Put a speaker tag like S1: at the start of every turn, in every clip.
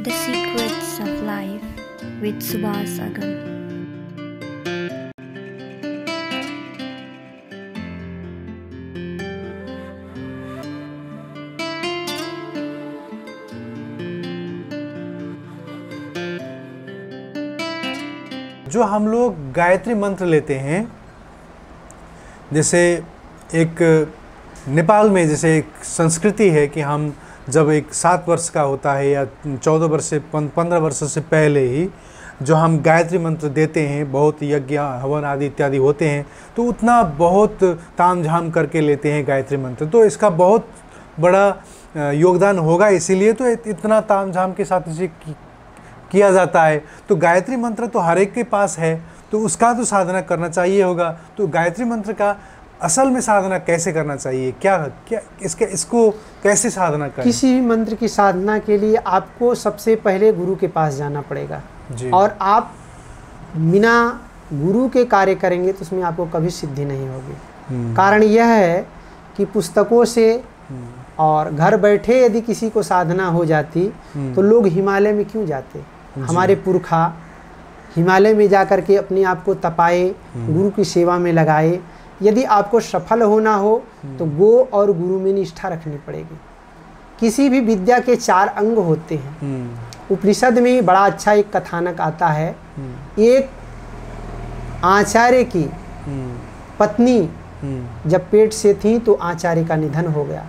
S1: The Secrets of Life with Subhas Agam.
S2: जो हम लोग गायत्री मंत्र लेते हैं, जैसे एक नेपाल में जैसे एक संस्कृति है कि हम जब एक 7 वर्ष का होता है या 14 वर्ष से 15 वर्ष से पहले ही जो हम गायत्री मंत्र देते हैं, बहुत यज्ञ हवन आदि इत्यादि होते हैं, तो उतना बहुत तामझाम करके लेते हैं गायत्री मंत्र। तो इसका बहुत बड़ा योगदान होगा, इसीलिए तो इतना तामझाम के साथ इसे किया जाता है। तो गायत्री मंत्र तो हर एक के पास है, तो उसका तो साधना करना चाहिए होगा। तो गायत्री मंत्र का असल में साधना कैसे करना चाहिए, क्या इसको कैसे साधना करें?
S3: किसी भी मंत्र की साधना के लिए आपको सबसे पहले गुरु के पास जाना पड़ेगा जी। और आप बिना गुरु के कार्य करेंगे तो उसमें आपको कभी सिद्धि नहीं होगी। कारण यह है कि पुस्तकों से और घर बैठे यदि किसी को साधना हो जाती तो लोग हिमालय में क्यों जाते? हमारे पुरखा हिमालय में जाकर के अपने आप को तपाए, गुरु की सेवा में लगाए। यदि आपको सफल होना हो तो गो और गुरु में निष्ठा रखनी पड़ेगी। किसी भी विद्या के 4 अंग होते हैं। उपनिषद में बड़ा अच्छा एक कथानक आता है। एक आचार्य की पत्नी जब पेट से थी तो आचार्य का निधन हो गया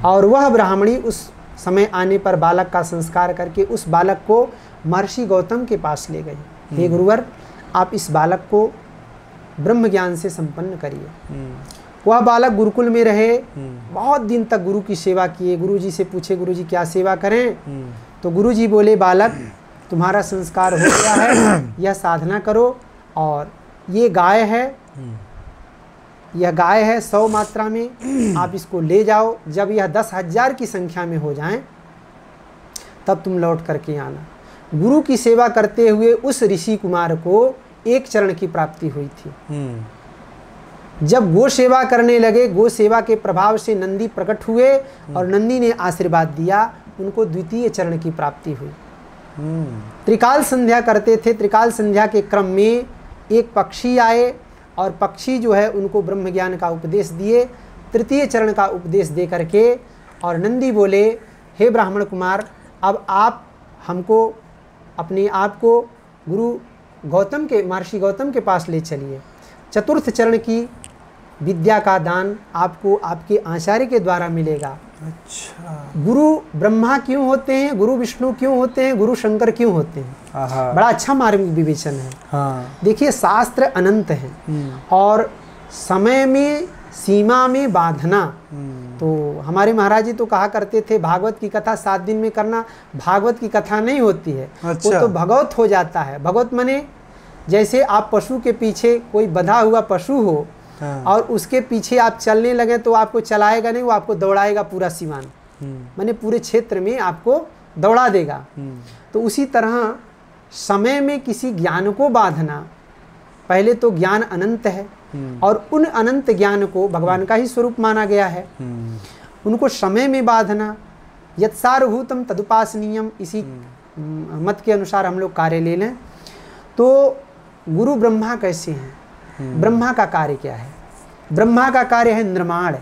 S3: और वह ब्राह्मणी उस समय आने पर बालक का संस्कार करके उस बालक को महर्षि गौतम के पास ले गई। हे गुरुवर, आप इस बालक को ब्रह्म ज्ञान से संपन्न करिए। वह बालक गुरुकुल में रहे, बहुत दिन तक गुरु की सेवा किए। गुरुजी से पूछे, गुरुजी क्या सेवा करें? तो गुरुजी बोले, बालक तुम्हारा संस्कार हो गया है, यह साधना करो और ये गाय है, यह गाय है 100 मात्रा में, आप इसको ले जाओ। जब यह 10,000 की संख्या में हो जाएं तब तुम लौट करके आना। गुरु की सेवा करते हुए उस ऋषि कुमार को 1 चरण की प्राप्ति हुई थी। जब गो सेवा करने लगे, गो सेवा के प्रभाव से नंदी प्रकट हुए और नंदी ने आशीर्वाद दिया, उनको 2य चरण की प्राप्ति हुई। त्रिकाल संध्या करते थे। त्रिकाल संध्या के क्रम में एक पक्षी आए और पक्षी जो है उनको ब्रह्म ज्ञान का उपदेश दिए, 3य चरण का उपदेश दे करके। और नंदी बोले, हे ब्राह्मण कुमार, अब आप हमको अपने आप को गुरु गौतम के, महर्षि गौतम के पास ले चलिए। 4th चरण की विद्या का दान आपको आपके आचार्य के द्वारा मिलेगा।
S2: अच्छा,
S3: गुरु ब्रह्मा क्यों होते हैं, गुरु विष्णु क्यों होते हैं, गुरु शंकर क्यों होते हैं? बड़ा अच्छा मार्ग विवेचन है। हाँ। देखिए, शास्त्र अनंत है और समय में सीमा में बांधना। तो हमारे महाराज जी तो कहा करते थे, भागवत की कथा 7 दिन में करना। भागवत की कथा नहीं होती है। अच्छा। वो तो भगवत हो जाता है। भगवत माने जैसे आप पशु के पीछे, कोई बंधा हुआ पशु हो और उसके पीछे आप चलने लगे तो आपको चलाएगा नहीं, वो आपको दौड़ाएगा पूरा सीमान, माने पूरे क्षेत्र में आपको दौड़ा देगा। तो उसी तरह समय में किसी ज्ञान को बांधना, पहले तो ज्ञान अनंत है और उन अनंत ज्ञान को भगवान का ही स्वरूप माना गया है, उनको समय में बांधना। यत्सारभूतम तदुपासनीयम, इसी मत के अनुसार हम लोग कार्य ले लें तो गुरु ब्रह्मा कैसे हैं? ब्रह्मा का कार्य क्या है? ब्रह्मा का कार्य है निर्माण।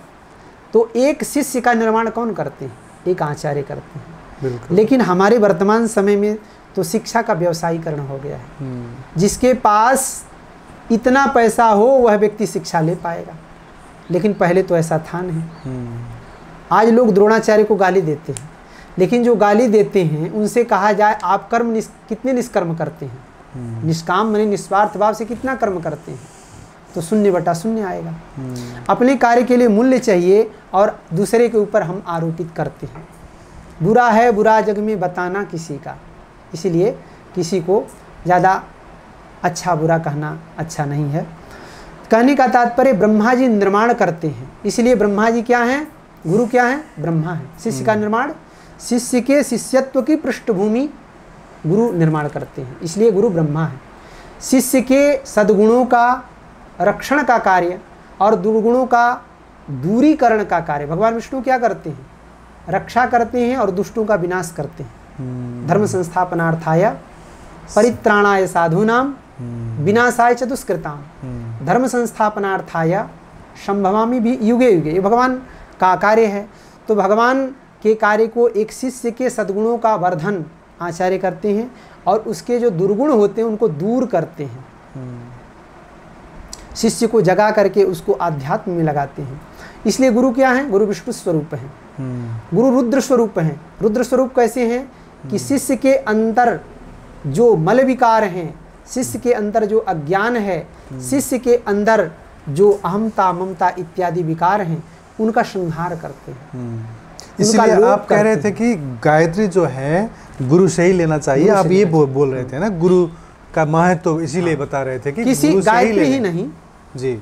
S3: तो एक शिष्य का निर्माण कौन करते हैं? एक आचार्य करते हैं। लेकिन हमारे वर्तमान समय में तो शिक्षा का व्यवसायीकरण हो गया है। जिसके पास इतना पैसा हो वह व्यक्ति शिक्षा ले पाएगा, लेकिन पहले तो ऐसा था नहीं। आज लोग द्रोणाचार्य को गाली देते हैं, लेकिन जो गाली देते हैं उनसे कहा जाए, आप कर्म कितने निष्कर्म करते हैं? निष्काम माने निस्वार्थ भाव से कितना कर्म करते हैं? तो 0/0 आएगा। अपने कार्य के लिए मूल्य चाहिए और दूसरे के ऊपर हम आरोपित करते हैं। बुरा है बुरा जग में बताना किसी का, इसीलिए किसी को ज़्यादा अच्छा बुरा कहना अच्छा नहीं है। कहने का तात्पर्य, ब्रह्मा जी निर्माण करते हैं, इसलिए ब्रह्मा जी क्या हैं? गुरु क्या हैं? ब्रह्मा है। शिष्य का निर्माण, शिष्य के शिष्यत्व की पृष्ठभूमि गुरु निर्माण करते हैं, इसलिए गुरु ब्रह्मा है। शिष्य के सद्गुणों का रक्षण का कार्य और दुर्गुणों का दूरीकरण का कार्य भगवान विष्णु क्या करते हैं? रक्षा करते हैं और दुष्टों का विनाश करते हैं। धर्म संस्थापनार्थाय परित्राणाय साधूनाम विनाशाय च दुष्कृताम धर्म संस्थापनार्थाय संभवामि भी युगे युगे। ये भगवान का कार्य है। तो भगवान के कार्य को एक शिष्य के सद्गुणों का वर्धन आचार्य करते हैं और उसके जो दुर्गुण होते हैं उनको दूर करते हैं। शिष्य को जगा करके उसको आध्यात्म में लगाते हैं। इसलिए गुरु क्या है? गुरु विष्णु स्वरूप हैं, गुरु रुद्र स्वरूप हैं। रुद्र स्वरूप कैसे हैं कि शिष्य के अंदर जो मल विकार हैं, शिष्य के अंदर जो अज्ञान है, शिष्य के अंदर जो अहमता ममता इत्यादि विकार हैं, उनका संहार करते हैं।
S2: इसलिए आप कह रहे थे कि गायत्री जो है गुरु से ही लेना चाहिए। आप ये बोल रहे थे ना, गुरु का महत्व तो इसीलिए बता रहे थे कि
S3: किसी गायत्री ही नहीं
S2: जी,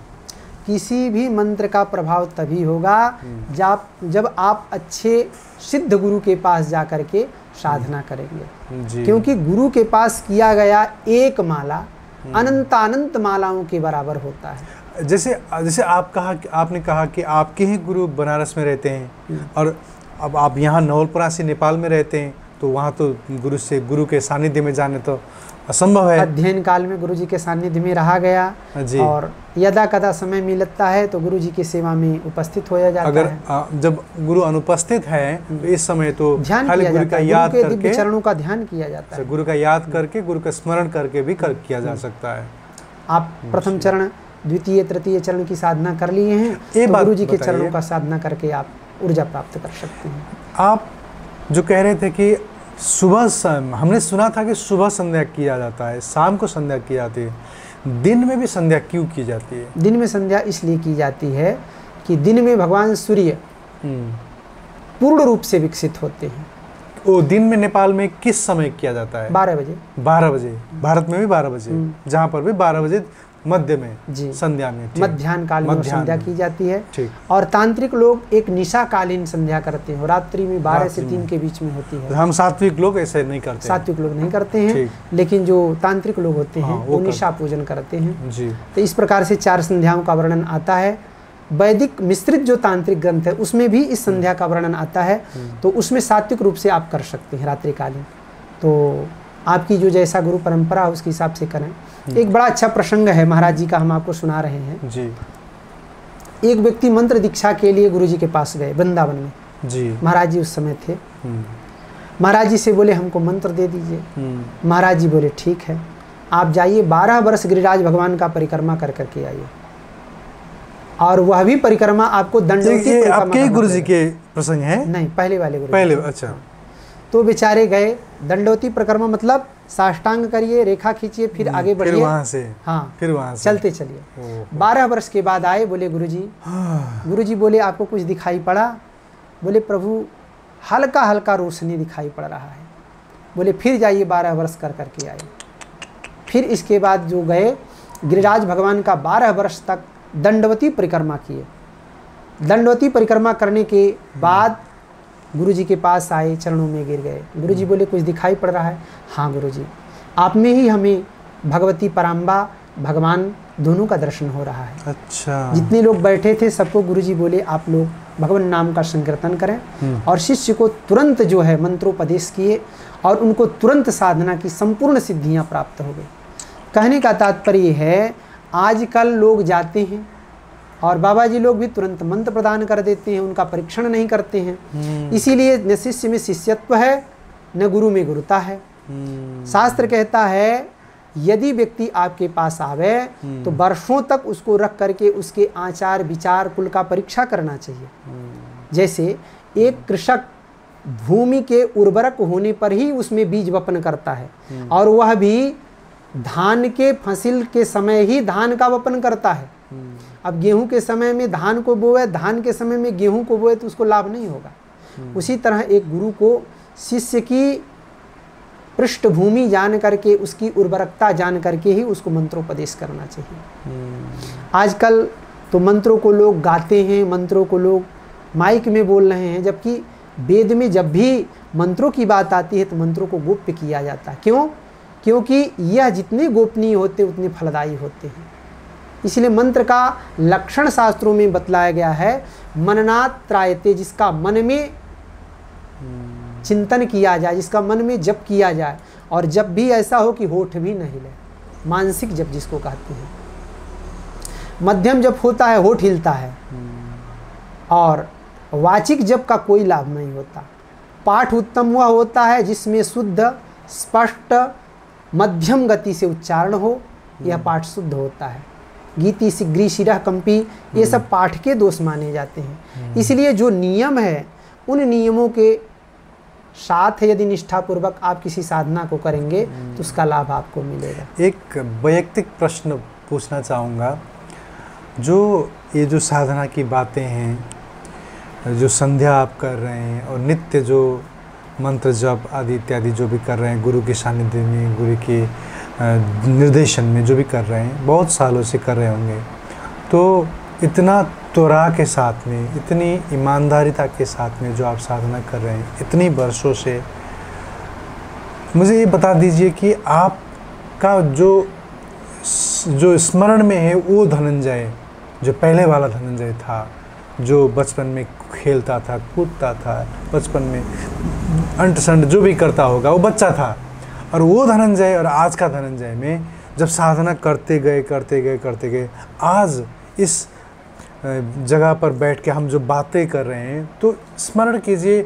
S3: किसी भी मंत्र का प्रभाव तभी होगा जब आप अच्छे सिद्ध गुरु के पास जाकर के साधना करेंगे। क्योंकि गुरु के पास किया गया एक माला अनंत मालाओं के बराबर होता है।
S2: जैसे आपने कहा कि आपके ही गुरु बनारस में रहते हैं और अब आप यहाँ नवलपरासी नेपाल में रहते हैं, तो वहाँ तो गुरु के सानिध्य में जाने तो असंभव है।
S3: अध्ययन काल में गुरु जी के सानिध्य में रहा गया और यदा कदा समय मिलता है तो गुरु जी की सेवा में उपस्थित हो जाता
S2: है।
S3: अगर
S2: जब गुरु अनुपस्थित है तो इस समय तो
S3: ध्यान
S2: खाली
S3: किया
S2: गुरु
S3: जाता
S2: का
S3: है,
S2: याद
S3: गुरु के
S2: करके,
S3: दिव्य चरणों का ध्यान किया जाता है।
S2: गुरु का याद करके, गुरु का स्मरण करके भी किया जा सकता है।
S3: आप प्रथम चरण, द्वितीय, तृतीय चरण की साधना कर लिए हैं तो गुरु जी के चरणों का साधना करके आप ऊर्जा प्राप्त कर सकते हैं।
S2: आप जो कह रहे थे कि सुबह, हमने सुना था कि सुबह संध्या किया जाता है, शाम को संध्या की जाती है, दिन में भी संध्या क्यों की जाती है?
S3: दिन में संध्या इसलिए की जाती है कि दिन में भगवान सूर्य पूर्ण रूप से विकसित होते हैं।
S2: वो दिन में नेपाल में किस समय किया जाता है?
S3: 12 बजे।
S2: 12 बजे, भारत में भी 12 बजे, जहाँ पर भी 12 बजे मध्य में
S3: जी,
S2: संध्या में,
S3: मध्याह्न काल में संध्या की जाती है।
S2: ठीक।
S3: और तांत्रिक लोग एक निशाकालीन संध्या करते हैं, रात्रि में 12 से 3 के बीच में होती है।
S2: हम सात्विक लोग ऐसे नहीं करते,
S3: सात्विक लोग नहीं करते हैं, लेकिन जो तांत्रिक लोग होते हैं वो निशा पूजन करते हैं जी। तो इस प्रकार से 4 संध्याओं का वर्णन आता है। वैदिक मिश्रित जो तांत्रिक ग्रंथ है उसमें भी इस संध्या का वर्णन आता है, तो उसमें सात्विक रूप से आप कर सकते हैं रात्रिकालीन। तो आपकी जो जैसा गुरु परंपरा है उसके हिसाब से करें। एक बड़ा अच्छा प्रसंग है महाराज जी का, हम आपको सुना रहे हैं
S2: जी।
S3: एक व्यक्ति मंत्र दीक्षा के लिए गुरु जी के पास गए वृंदावन में जी। महाराज जी उस समय थे। महाराज जी से बोले हमको मंत्र दे दीजिए। महाराज जी बोले ठीक है, आप जाइए 12 वर्ष गिरिराज भगवान का परिक्रमा कर करके आइए, और वह भी परिक्रमा आपको दंडवती।
S2: आपके गुरु जी के प्रसंग है?
S3: नहीं, पहले वाले गुरु।
S2: पहले, अच्छा।
S3: तो बेचारे गए, दंडवती परिक्रमा मतलब साष्टांग करिए, रेखा खींचिए, फिर आगे बढ़िए,
S2: फिर वहां से,
S3: हाँ,
S2: फिर वहां से
S3: चलते चलिए। 12 वर्ष के बाद आए, बोले गुरुजी बोले आपको कुछ दिखाई पड़ा? बोले प्रभु हल्का हल्का रोशनी दिखाई पड़ रहा है। बोले फिर जाइए 12 वर्ष कर करके आए। फिर इसके बाद जो गए, गिरिराज भगवान का 12 वर्ष तक दंडवती परिक्रमा किए। दंडवती परिक्रमा करने के बाद गुरुजी के पास आए, चरणों में गिर गए। गुरुजी बोले कुछ दिखाई पड़ रहा है? हाँ गुरुजी, आप में ही हमें भगवती पराम्बा भगवान दोनों का दर्शन हो रहा है।
S2: अच्छा।
S3: जितने लोग बैठे थे सबको गुरुजी बोले आप लोग भगवान नाम का संकीर्तन करें, और शिष्य को तुरंत जो है मंत्रोपदेश किए और उनको तुरंत साधना की संपूर्ण सिद्धियां प्राप्त हो गई। कहने का तात्पर्य है आजकल लोग जाते हैं और बाबा जी लोग भी तुरंत मंत्र प्रदान कर देते हैं, उनका परीक्षण नहीं करते हैं। इसीलिए न शिष्य में शिष्यत्व है न गुरु में गुरुता है। शास्त्र कहता है यदि व्यक्ति आपके पास आवे तो वर्षों तक उसको रख करके उसके आचार विचार कुल का परीक्षा करना चाहिए। जैसे एक कृषक भूमि के उर्वरक होने पर ही उसमें बीज वपन करता है, और वह भी धान के फसल के समय ही धान का वपन करता है। अब गेहूं के समय में धान को बोए, धान के समय में गेहूं को बोए तो उसको लाभ नहीं होगा। उसी तरह एक गुरु को शिष्य की पृष्ठभूमि जान करके, उसकी उर्वरकता जान करके ही उसको मंत्रोपदेश करना चाहिए। आजकल तो मंत्रों को लोग गाते हैं, मंत्रों को लोग माइक में बोल रहे हैं, जबकि वेद में जब भी मंत्रों की बात आती है तो मंत्रों को गोप्य किया जाता है। क्यों? क्योंकि यह जितने गोपनीय होते उतने फलदायी होते हैं। इसलिए मंत्र का लक्षण शास्त्रों में बतलाया गया है, मननात् त्रायते, जिसका मन में चिंतन किया जाए, जिसका मन में जप किया जाए, और जब भी ऐसा हो कि होठ भी न हिले, मानसिक जप जिसको कहते हैं। मध्यम जप होता है, होठ हिलता है, और वाचिक जप का कोई लाभ नहीं होता। पाठ उत्तम वह होता है जिसमें शुद्ध, स्पष्ट, मध्यम गति से उच्चारण हो, यह पाठ शुद्ध होता है। गीति, सिग्री, शिरः कंपी, ये सब पाठ के दोष माने जाते हैं। इसलिए जो नियम है, उन नियमों के साथ यदि निष्ठापूर्वक आप किसी साधना को करेंगे तो उसका लाभ आपको मिलेगा।
S2: एक वैयक्तिक प्रश्न पूछना चाहूँगा, जो ये जो साधना की बातें हैं, जो संध्या आप कर रहे हैं और नित्य जो मंत्र जप आदि इत्यादि जो भी कर रहे हैं, गुरु के सानिध्य में, गुरु के निर्देशन में जो भी कर रहे हैं, बहुत सालों से कर रहे होंगे, तो इतना त्वरा के साथ में, इतनी ईमानदारिता के साथ में जो आप साधना कर रहे हैं इतनी वर्षों से, मुझे ये बता दीजिए कि आपका जो स्मरण में है वो धनंजय, जो पहले वाला धनंजय था, जो बचपन में खेलता था, कूदता था, बचपन में अंट संट जो भी करता होगा, वो बच्चा था, और वो धनंजय और आज का धनंजय में जब साधना करते गए आज इस जगह पर बैठ के हम जो बातें कर रहे हैं, तो स्मरण कीजिए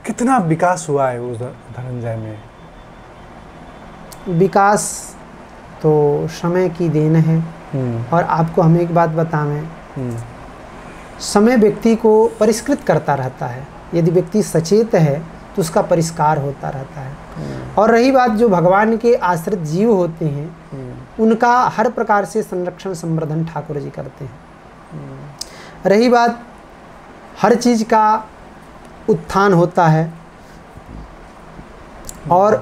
S2: कितना विकास हुआ है उस धनंजय में।
S3: विकास तो समय की देन है। और आपको हम एक बात बतावें, समय व्यक्ति को परिष्कृत करता रहता है। यदि व्यक्ति सचेत है तो उसका परिष्कार होता रहता है। और रही बात जो भगवान के आश्रित जीव होते हैं, उनका हर प्रकार से संरक्षण संवर्धन ठाकुर जी करते हैं। रही बात हर चीज़ का उत्थान होता है, और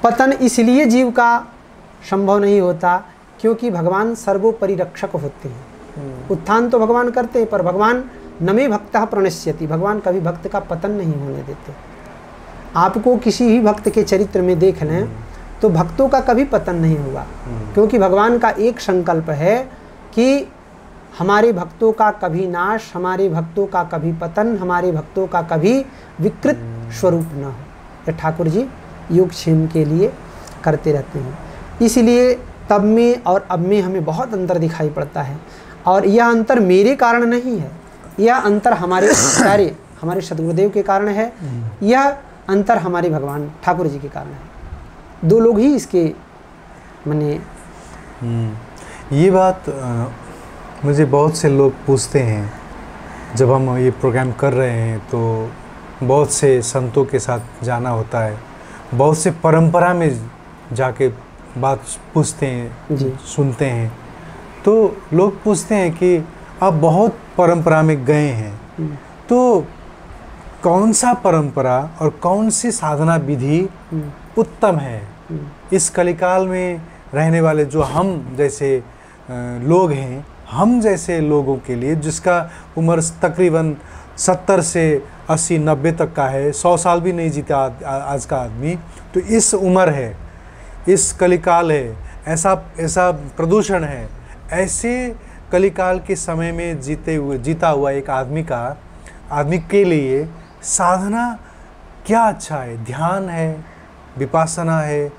S3: पतन इसलिए जीव का संभव नहीं होता क्योंकि भगवान सर्वोपरि रक्षक होते हैं। उत्थान तो भगवान करते हैं, पर भगवान नमे भक्तः प्रणश्यति, भगवान कभी भक्त का पतन नहीं होने देते। आपको किसी भी भक्त के चरित्र में देख लें तो भक्तों का कभी पतन नहीं हुआ, क्योंकि भगवान का एक संकल्प है कि हमारे भक्तों का कभी नाश, हमारे भक्तों का कभी पतन, हमारे भक्तों का कभी विकृत स्वरूप न हो। ये ठाकुर जी योगक्षेम के लिए करते रहते हैं। इसलिए तब में और अब में हमें बहुत अंतर दिखाई पड़ता है, और यह अंतर मेरे कारण नहीं है, यह अंतर हमारे आचार्य, हमारे सद्गुरुदेव के कारण है, यह अंतर हमारे भगवान ठाकुर जी के कारण है। दो लोग ही इसके माने।
S2: ये बात मुझे बहुत से लोग पूछते हैं, जब हम ये प्रोग्राम कर रहे हैं तो बहुत से संतों के साथ जाना होता है, बहुत से परंपरा में जाके बात पूछते हैं
S3: जी,
S2: सुनते हैं, तो लोग पूछते हैं कि आप बहुत परंपरा में गए हैं, तो कौन सा परंपरा और कौन सी साधना विधि उत्तम है इस कलिकाल में रहने वाले जो हम जैसे लोग हैं, हम जैसे लोगों के लिए, जिसका उम्र तकरीबन 70 से 80-90 तक का है, 100 साल भी नहीं जीता आज का आदमी, तो इस उम्र है, इस कलिकाल है, ऐसा प्रदूषण है, ऐसे कलिकाल के समय में जीता हुआ एक आदमी के लिए साधना क्या अच्छा है? ध्यान है, विपासना है,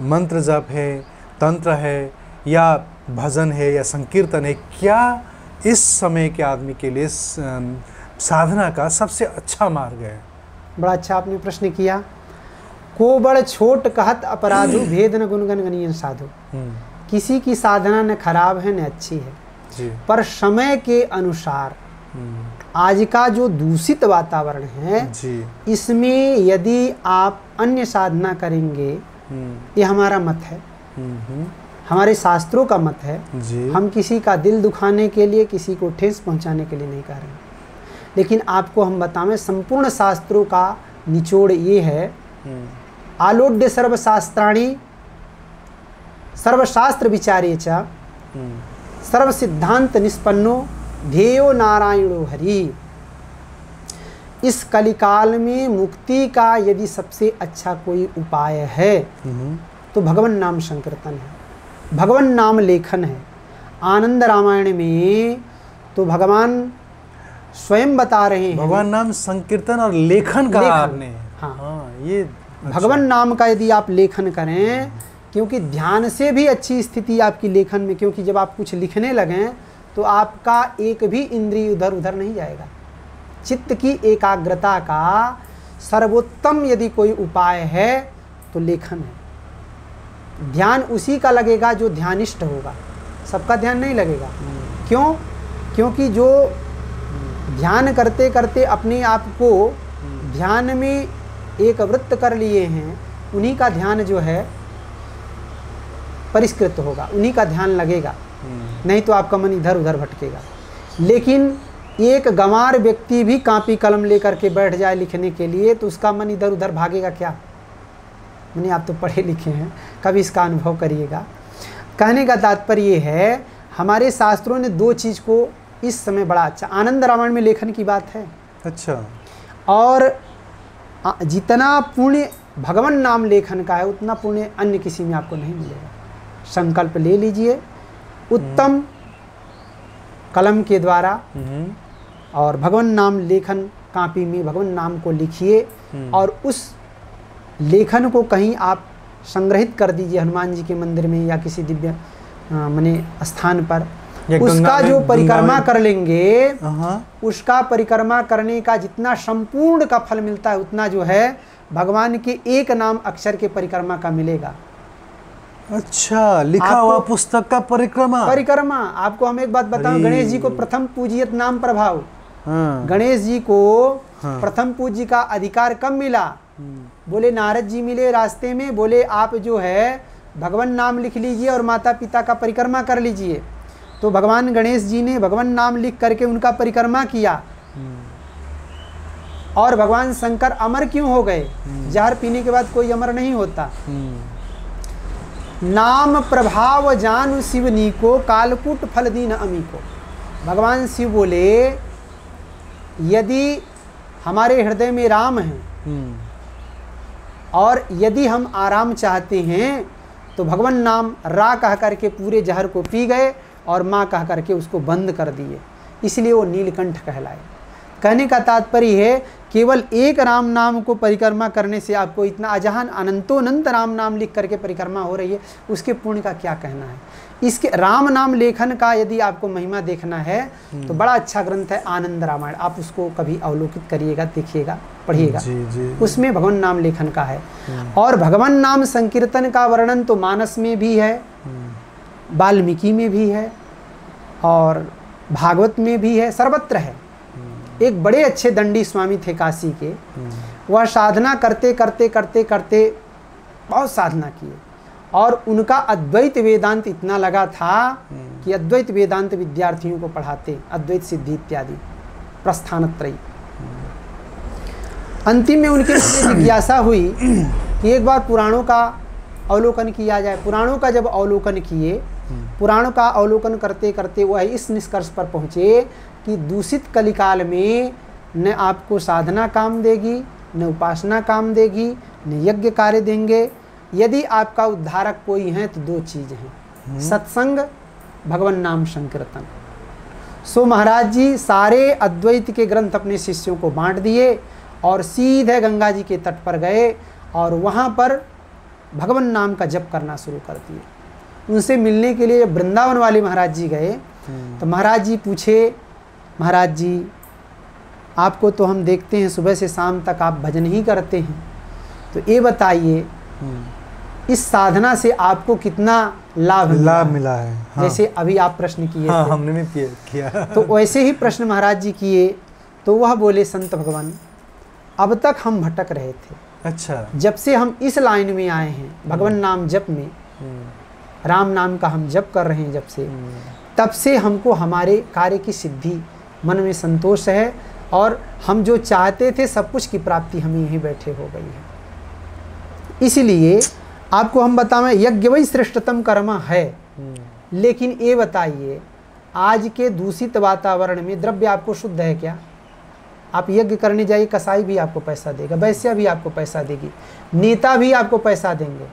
S2: मंत्र जप है, तंत्र है, या भजन है, या संकीर्तन है? क्या इस समय के आदमी के लिए साधना का सबसे अच्छा मार्ग है?
S3: बड़ा अच्छा आपने प्रश्न किया। को बड़ छोट कहत अपराधु, भेद न गुणगन गणियन साधु। किसी की साधना न खराब है न अच्छी है
S2: जी।
S3: पर समय के अनुसार आज का जो दूषित वातावरण है
S2: जी,
S3: इसमें यदि आप अन्य साधना करेंगे, ये हमारा मत है, हमारे शास्त्रों का मत है
S2: जी।
S3: हम किसी का दिल दुखाने के लिए, किसी को ठेस पहुंचाने के लिए नहीं कर रहे हैं। लेकिन आपको हम बतावें, संपूर्ण शास्त्रों का निचोड़ ये है, आलोड्य सर्वशास्त्राणि सर्वशास्त्र विचारे च सर्व सिद्धांत निष्पन्नो ध्येयो नारायणो हरि। इस कलिकाल में मुक्ति का यदि सबसे अच्छा कोई उपाय है तो भगवान नाम संकीर्तन है, भगवान नाम लेखन है। आनंद रामायण में तो भगवान स्वयं बता रहे हैं,
S2: भगवान नाम संकीर्तन और लेखन कहा आपने।
S3: हाँ,
S2: ये
S3: भगवान नाम का यदि आप लेखन करें, क्योंकि ध्यान से भी अच्छी स्थिति आपकी लेखन में, क्योंकि जब आप कुछ लिखने लगें तो आपका एक भी इंद्रिय उधर उधर नहीं जाएगा। चित्त की एकाग्रता का सर्वोत्तम यदि कोई उपाय है तो लेखन है। ध्यान उसी का लगेगा जो ध्यानिष्ठ होगा, सबका ध्यान नहीं लगेगा। क्यों? क्योंकि जो ध्यान करते करते अपने आप को ध्यान में एक वृत्त कर लिए हैं, उन्हीं का ध्यान जो है परिष्कृत होगा, उन्हीं का ध्यान लगेगा, नहीं तो आपका मन इधर उधर भटकेगा। लेकिन एक गंवार व्यक्ति भी कॉपी कलम लेकर के बैठ जाए लिखने के लिए तो उसका मन इधर उधर भागेगा क्या? मैंने, आप तो पढ़े लिखे हैं, कभी इसका अनुभव करिएगा। कहने का तात्पर्य है, हमारे शास्त्रों ने दो चीज़ को इस समय बड़ा अच्छा, आनंद रामायण में लेखन की बात है।
S2: अच्छा।
S3: और जितना पुण्य भगवान नाम लेखन का है उतना पुण्य अन्य किसी में आपको नहीं मिलेगा। संकल्प ले लीजिए उत्तम कलम के द्वारा और भगवान नाम लेखन कॉपी में भगवान नाम को लिखिए और उस लेखन को कहीं आप संग्रहित कर दीजिए हनुमान जी के मंदिर में या किसी दिव्य माने स्थान पर। उसका जो परिक्रमा कर लेंगे, उसका परिक्रमा करने का जितना संपूर्ण का फल मिलता है उतना जो है भगवान के एक नाम अक्षर के परिक्रमा का मिलेगा।
S2: अच्छा, लिखा हुआ पुस्तक का परिक्रमा। आपको हम एक बात बताऊं, गणेश जी को प्रथम पूजियत नाम प्रभाव। गणेश जी को प्रथम पूज्य का अधिकार कब मिला? बोले नारद जी मिले रास्ते में, बोले आप जो है भगवान नाम लिख लीजिए और माता पिता का परिक्रमा कर लीजिए। तो भगवान गणेश जी ने भगवान नाम लिख करके उनका परिक्रमा किया। और भगवान शंकर अमर क्यों हो गए? जहर पीने के बाद कोई अमर नहीं होता। नाम प्रभाव जानु शिवनी को कालकूट फल दीन अमी को। भगवान शिव बोले यदि हमारे हृदय में राम है और यदि हम आराम चाहते हैं तो भगवान नाम रा कह करके पूरे जहर को पी गए और माँ कह करके उसको बंद कर दिए, इसलिए वो नीलकंठ कहलाए। कहने का तात्पर्य है केवल एक राम नाम को परिक्रमा करने से आपको इतना अजहान अनंतोनंत राम नाम लिख करके परिक्रमा हो रही है, उसके पुण्य का क्या कहना है। इसके राम नाम लेखन का यदि आपको महिमा देखना है तो बड़ा अच्छा ग्रंथ है आनंद रामायण, आप उसको कभी अवलोकित करिएगा, देखिएगा, पढ़िएगा। उसमें भगवान नाम लेखन का है। और भगवान नाम संकीर्तन का वर्णन तो मानस में भी है, वाल्मीकि में भी है और भागवत में भी है, सर्वत्र है। एक बड़े अच्छे दंडी स्वामी थे काशी के, वह साधना करते करते करते करते बहुत साधना किए और उनका अद्वैत वेदांत इतना लगा था कि अद्वैत वेदांत विद्यार्थियों को पढ़ाते, अद्वैत सिद्धि इत्यादि प्रस्थानत्रयी। अंतिम में उनके जिज्ञासा हुई कि एक बार पुराणों का अवलोकन किया जाए। पुराणों का जब अवलोकन किए, पुराणों का अवलोकन करते करते वह इस निष्कर्ष पर पहुँचे कि दूषित कलिकाल में न आपको साधना काम देगी, न उपासना काम देगी, न यज्ञ कार्य देंगे। यदि आपका उद्धारक कोई है तो दो चीज़ हैं, सत्संग, भगवान नाम संकीर्तन। सो महाराज जी सारे अद्वैत के ग्रंथ अपने शिष्यों को बांट दिए और सीधे गंगा जी के तट पर गए और वहाँ पर भगवान नाम का जप करना शुरू कर दिए। उनसे मिलने के लिए जब वृंदावन वाले महाराज जी गए तो महाराज जी पूछे, महाराज जी आपको तो हम देखते हैं सुबह से शाम तक आप भजन ही करते हैं, तो ये बताइए इस साधना से आपको कितना लाभ मिला है। हाँ।
S3: जैसे अभी आप प्रश्न किए
S2: हाँ,
S3: थे,
S2: हमने भी किया
S3: तो वैसे ही प्रश्न महाराज जी किए। तो वह बोले संत भगवान अब तक हम भटक रहे थे,
S2: अच्छा,
S3: जब से हम इस लाइन में आए हैं भगवान नाम जप में, राम नाम का हम जप कर रहे हैं जब से, तब से हमको हमारे कार्य की सिद्धि, मन में संतोष है और हम जो चाहते थे सब कुछ की प्राप्ति हमें यहीं बैठे हो गई है। इसलिए आपको हम बताएं यज्ञ वही श्रेष्ठतम कर्म है। लेकिन ये बताइए आज के दूषित वातावरण में द्रव्य आपको शुद्ध है क्या? आप यज्ञ करने जाइए, कसाई भी आपको पैसा देगा, वैश्या भी आपको पैसा देगी, नेता भी आपको पैसा देंगे।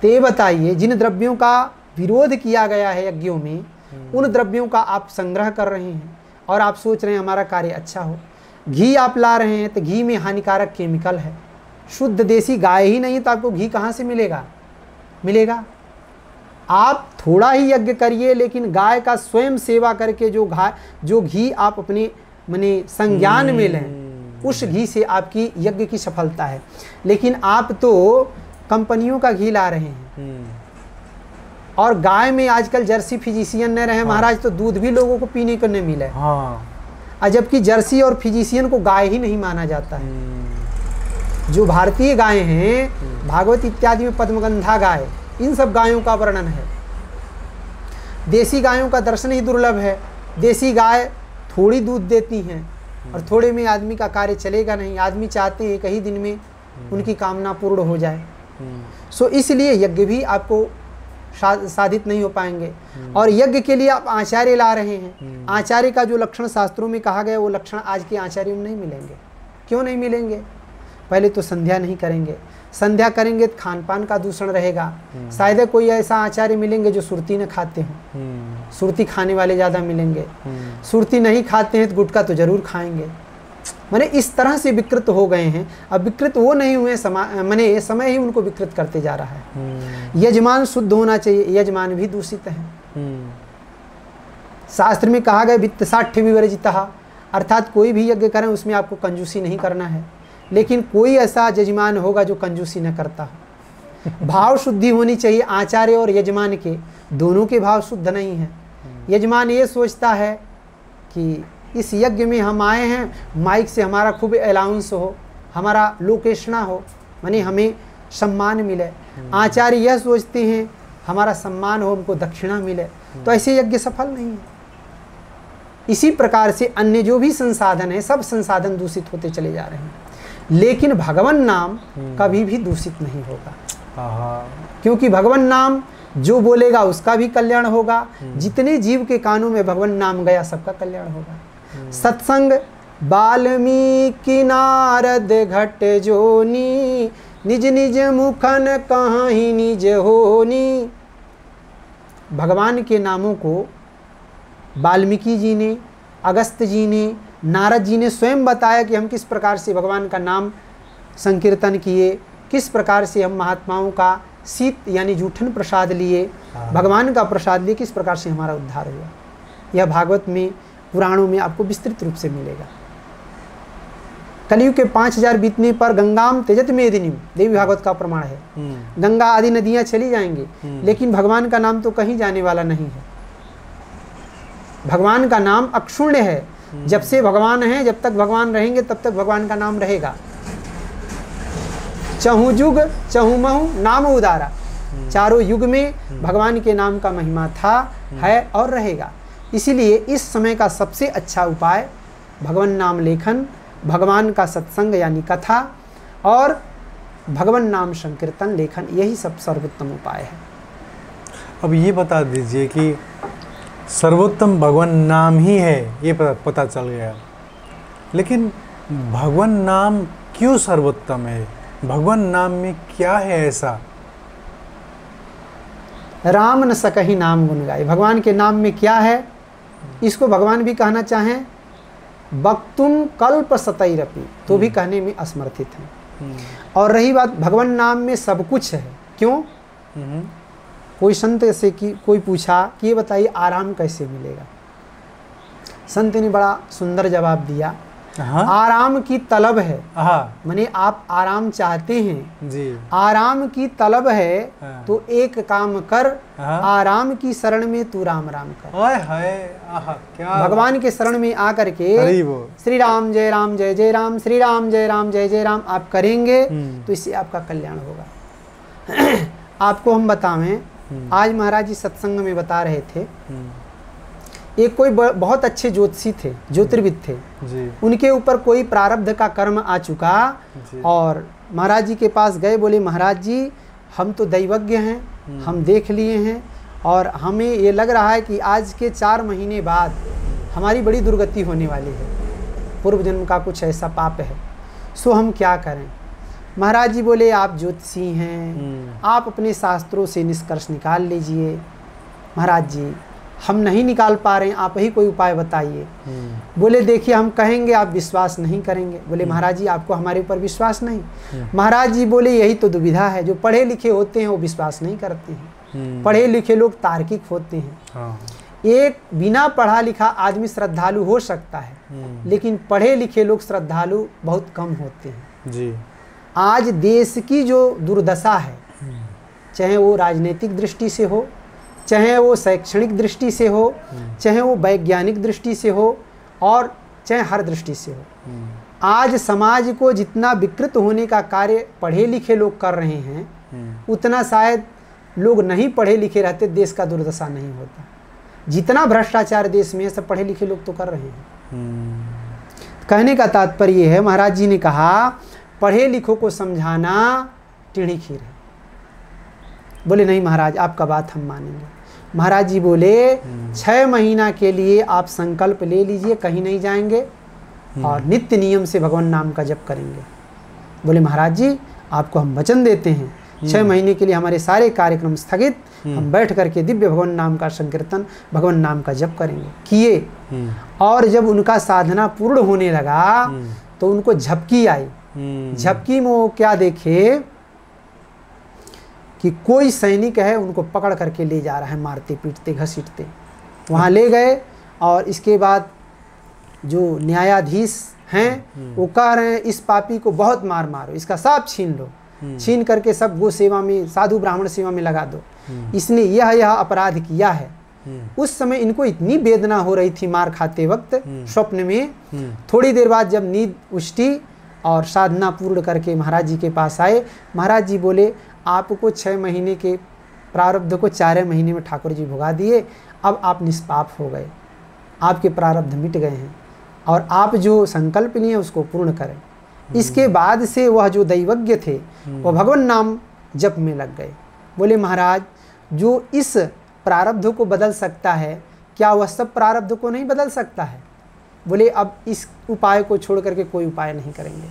S3: तो ये बताइए जिन द्रव्यों का विरोध किया गया है यज्ञों में, उन द्रव्यों का आप संग्रह कर रहे हैं और आप सोच रहे हैं हमारा कार्य अच्छा हो। घी आप ला रहे हैं तो घी में हानिकारक केमिकल है, शुद्ध देसी गाय ही नहीं तो आपको घी कहाँ से मिलेगा? आप थोड़ा ही यज्ञ करिए, लेकिन गाय का स्वयं सेवा करके जो घी आप अपने माने संज्ञान में लें, उस घी से आपकी यज्ञ की सफलता है। लेकिन आप तो कंपनियों का घी ला रहे हैं, और गाय में आजकल जर्सी फिजिशियन न रहे महाराज, तो दूध भी लोगों को पीने को नहीं मिले। हाँ। जबकि जर्सी और फिजिशियन को गाय ही नहीं माना जाता है। जो भारतीय गाय हैं, भागवत इत्यादि में पद्मगंधा गाय, इन सब गायों का वर्णन है। देसी गायों का दर्शन ही दुर्लभ है। देसी गाय थोड़ी दूध देती हैं, और थोड़े में आदमी का कार्य चलेगा नहीं। आदमी चाहते हैं कई दिन में उनकी कामना पूर्ण हो जाए। सो इसलिए यज्ञ भी आपको साधित नहीं हो पाएंगे। और यज्ञ के लिए आप आचार्य ला रहे हैं। आचार्य का जो लक्षण शास्त्रों में कहा गया, वो लक्षण आज के आचार्यों में नहीं मिलेंगे। क्यों नहीं मिलेंगे? पहले तो संध्या नहीं करेंगे। संध्या करेंगे तो खान पान का दूषण रहेगा। शायद कोई ऐसा आचार्य मिलेंगे जो सुरती न खाते हों। सुरती खाने वाले ज़्यादा मिलेंगे। सुरती नहीं खाते हैं तो गुटखा तो जरूर खाएंगे। माने इस तरह से विकृत हो गए हैं। अब विकृत वो नहीं हुए, माने समय ही उनको विकृत करते जा रहा है। यजमान शुद्ध होना चाहिए, यजमान भी दूषित है। शास्त्र में कहा गया वित्त साठ्य विवर्जितः, अर्थात कोई भी यज्ञ करें उसमें आपको कंजूसी नहीं करना है। लेकिन कोई ऐसा यजमान होगा जो कंजूसी न करता। भाव शुद्धि होनी चाहिए आचार्य और यजमान के, दोनों के भाव शुद्ध नहीं है। यजमान ये सोचता है कि इस यज्ञ में हम आए हैं, माइक से हमारा खूब अलाउंस हो, हमारा लोकेशना हो, माने हमें सम्मान मिले। आचार्य यह सोचते हैं हमारा सम्मान हो, हमको दक्षिणा मिले। तो ऐसे यज्ञ सफल नहीं है। इसी प्रकार से अन्य जो भी संसाधन है, सब संसाधन दूषित होते चले जा रहे हैं। लेकिन भगवान नाम कभी भी दूषित नहीं होगा, क्योंकि भगवान नाम जो बोलेगा उसका भी कल्याण होगा। जितने जीव के कानों में भगवान नाम गया सबका कल्याण होगा। सत्संग वाल्मीकि नारद घट जोनी, निज निज मुखन कहीं निज होनी। भगवान के नामों को वाल्मीकि जी ने, अगस्त जी ने, नारद जी ने स्वयं बताया कि हम किस प्रकार से भगवान का नाम संकीर्तन किए, किस प्रकार से हम महात्माओं का शीत यानी जूठन प्रसाद लिए, भगवान का प्रसाद लिए, किस प्रकार से हमारा उद्धार हुआ। यह भागवत में, पुराणों में आपको विस्तृत रूप से मिलेगा। कलयुग के 5000 बीतने पर गंगाम त्यजत मेदिनीम, देवी भागवत का प्रमाण है। गंगा आदि नदियाँ चली जाएंगी, लेकिन भगवान का नाम तो कहीं जाने वाला नहीं है। भगवान का नाम अक्षुण्य है। जब से भगवान हैं, जब तक भगवान रहेंगे तब तक भगवान का नाम रहेगा। चहु जुग चहु महु नाम उदारा, चारों युग में भगवान के नाम का महिमा था, है और रहेगा। इसीलिए इस समय का सबसे अच्छा उपाय भगवान नाम लेखन, भगवान का सत्संग यानी कथा, और भगवान नाम संकीर्तन लेखन, यही सब सर्वोत्तम उपाय है।
S2: अब ये बता दीजिए कि सर्वोत्तम भगवान नाम ही है, ये पता चल गया, लेकिन भगवान नाम क्यों सर्वोत्तम है? भगवान नाम में क्या है ऐसा?
S3: राम न सकहि नाम गुण गाए, भगवान के नाम में क्या है? इसको भगवान भी कहना चाहें वक्तुम कल्प सतैरपि, तो भी कहने में असमर्थित हैं। और रही बात भगवान नाम में सब कुछ है, क्यों? कोई संत से कोई पूछा कि ये बताइए आराम कैसे मिलेगा? संत ने बड़ा सुंदर जवाब दिया, आराम की तलब है। माने आप आराम चाहते हैं जी, आराम की तलब है तो एक काम कर, आराम की शरण में तू राम राम कर। क्या भगवान के शरण में आकर के श्री राम जय राम जय जय राम, श्री राम जय राम जय जय राम आप करेंगे तो इससे आपका कल्याण होगा। आपको हम बतावें, आज महाराज जी सत्संग में बता रहे थे, एक कोई बहुत अच्छे ज्योतिषी थे, ज्योतिर्विद थे जी। उनके ऊपर कोई प्रारब्ध का कर्म आ चुका और महाराज जी के पास गए, बोले महाराज जी हम तो दैवज्ञ हैं, हम देख लिए हैं और हमें ये लग रहा है कि आज के 4 महीने बाद हमारी बड़ी दुर्गति होने वाली है, पूर्व जन्म का कुछ ऐसा पाप है, सो हम क्या करें? महाराज जी बोले आप ज्योतिषी हैं, आप अपने शास्त्रों से निष्कर्ष निकाल लीजिए। महाराज जी हम नहीं निकाल पा रहे हैं, आप ही कोई उपाय बताइए। बोले देखिए हम कहेंगे आप विश्वास नहीं करेंगे। बोले महाराज जी आपको हमारे ऊपर विश्वास नहीं। महाराज जी बोले यही तो दुविधा है, जो पढ़े लिखे होते हैं वो विश्वास नहीं करते हैं। पढ़े लिखे लोग तार्किक होते हैं। एक बिना पढ़ा लिखा आदमी श्रद्धालु हो सकता है, लेकिन पढ़े लिखे लोग श्रद्धालु बहुत कम होते हैं
S2: जी।
S3: आज देश की जो दुर्दशा है, चाहे वो राजनीतिक दृष्टि से हो, चाहे वो शैक्षणिक दृष्टि से हो, चाहे वो वैज्ञानिक दृष्टि से हो, और चाहे हर दृष्टि से हो, आज समाज को जितना विकृत होने का कार्य पढ़े लिखे लोग कर रहे हैं, उतना शायद लोग नहीं पढ़े लिखे रहते देश का दुर्दशा नहीं होता। जितना भ्रष्टाचार देश में है सब पढ़े लिखे लोग तो कर रहे हैं। कहने का तात्पर्य है, महाराज जी ने कहा पढ़े लिखों को समझाना टेढ़ी खीर है। बोले नहीं महाराज आपका बात हम मानेंगे। महाराज जी बोले 6 महीना के लिए आप संकल्प ले लीजिए, कहीं नहीं जाएंगे और नित्य नियम से भगवान नाम का जप करेंगे। बोले महाराज जी आपको हम वचन देते हैं 6 महीने के लिए हमारे सारे कार्यक्रम स्थगित, हम बैठ करके दिव्य भगवान नाम का संकीर्तन, भगवान नाम का जप करेंगे। किए, और जब उनका साधना पूर्ण होने लगा तो उनको झपकी आई। झपकी में वो क्या देखे कि कोई सैनिक है उनको पकड़ करके ले जा रहा है, मारते पीटते घसीटते। वहाँ ले गए और इसके बाद जो न्यायाधीश हैं वो कह रहे हैं इस पापी को बहुत मार मारो, इसका सांप छीन लो, छीन करके सब गो सेवा में, साधु ब्राह्मण सेवा में लगा दो, इसने यह अपराध किया है। उस समय इनको इतनी वेदना हो रही थी मार खाते वक्त स्वप्न में। थोड़ी देर बाद जब नींद उछटी और साधना पूर्ण करके महाराज जी के पास आए, महाराज जी बोले आपको 6 महीने के प्रारब्ध को 4 महीने में ठाकुर जी भुगा दिए, अब आप निष्पाप हो गए, आपके प्रारब्ध मिट गए हैं और आप जो संकल्प लिए उसको पूर्ण करें। इसके बाद से वह जो दैवज्ञ थे वह भगवान नाम जप में लग गए। बोले महाराज जो इस प्रारब्ध को बदल सकता है, क्या वह सब प्रारब्ध को नहीं बदल सकता है? बोले अब इस उपाय को छोड़ करके कोई उपाय नहीं करेंगे।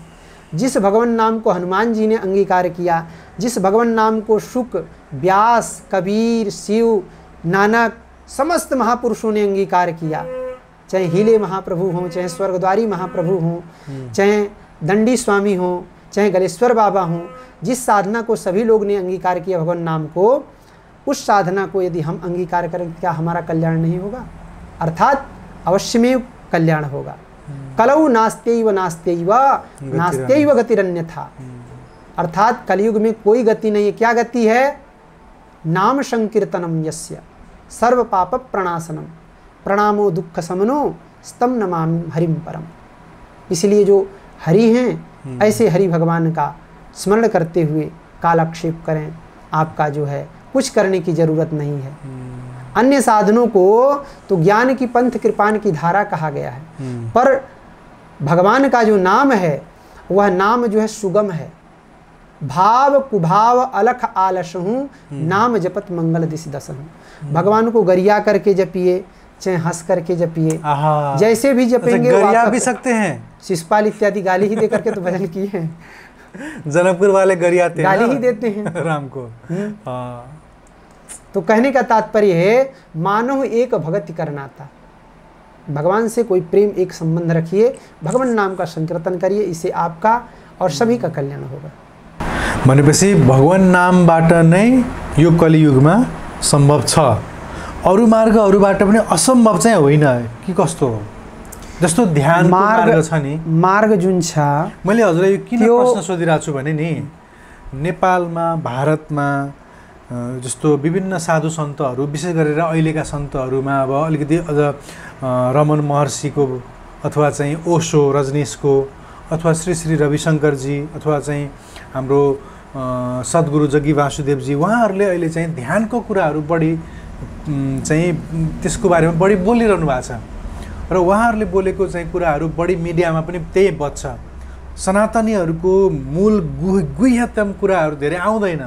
S3: जिस भगवान नाम को हनुमान जी ने अंगीकार किया, जिस भगवान नाम को शुक, व्यास, कबीर, शिव, नानक समस्त महापुरुषों ने अंगीकार किया, चाहे हिले महाप्रभु हों, चाहे स्वर्गद्वारी महाप्रभु हों, चाहे दंडी स्वामी हों, चाहे गलेश्वर बाबा हों, जिस साधना को सभी लोग ने अंगीकार किया भगवान नाम को, उस साधना को यदि हम अंगीकार करें क्या हमारा कल्याण नहीं होगा? अर्थात अवश्यमेव कल्याण होगा। कलौ नास्त्यैव नास्त्यैव नास्त्यैव गतिरन्यथा। अर्थात कलयुग में कोई गति नहीं है। क्या गति है? नाम संकीर्तनम यस्य सर्व पाप प्रणाशनम प्रणामो दुख समनो स्तम नमामि हरिम परम। इसलिए जो हरि हैं ऐसे हरि भगवान का स्मरण करते हुए कालक्षेप करें। आपका जो है कुछ करने की जरूरत नहीं है। अन्य साधनों को तो ज्ञान की पंथ कृपान की धारा कहा गया है, पर भगवान का जो नाम है वह नाम जो है सुगम है। भाव कुभाव अलख आलसहूँ नाम जपत मंगल दिशि दसहूँ। भगवान को गरिया करके जपिए, चाहे हंस करके जपिए, जैसे भी जपेंगे
S2: गरिया भी सकते हैं।
S3: शिषपाल इत्यादि गाली ही दे करके तो भजन किए हैं।
S2: जनकपुर वाले गरियाते हैं,
S3: गाली ही देते हैं
S2: राम को।
S3: तो कहने का तात्पर्य है मानव एक भगति करना था। भगवान से कोई प्रेम एक संबंध रखिए, भगवान नाम का संकीर्तन करिए, इससे आपका और सभी का कल्याण होगा।
S2: भनेपछि भगवान नामबाट नै यो कलियुगमा सम्भव छ, अरू मार्गहरूबाट पनि असम्भव चाहिँ होइन कि कस्तो हो? जस्तो ध्यान मार्ग छ नि,
S3: मार्ग जुन छ,
S2: मैले हजुरलाई यो किन प्रश्न सोधिरहेको छु भने नि नेपालमा भारतमा जस्तो विभिन्न साधु सन्तहरू, विशेष गरेर अहिलेका सन्तहरूमा अब अलिकति अझ रमन महर्षिको अथवा चाहिँ ओशो रजनीशको अथवा श्री श्री रविशङ्करजी अथवा चाहिँ हाम्रो सद्गुरु जग्गी वासुदेवजी, उहाँहरूले अहिले चाहिँ ध्यानको कुराहरू बढी चाहिँ त्यसको बारेमा बढी बोलिरहनु भएको छ र उहाँहरूले बोलेको चाहिँ कुराहरू बढी मिडियामा पनि त्यही बज्छ। सनातनीहरूको मूल गुह्यतम कुराहरू धेरै आउँदैन।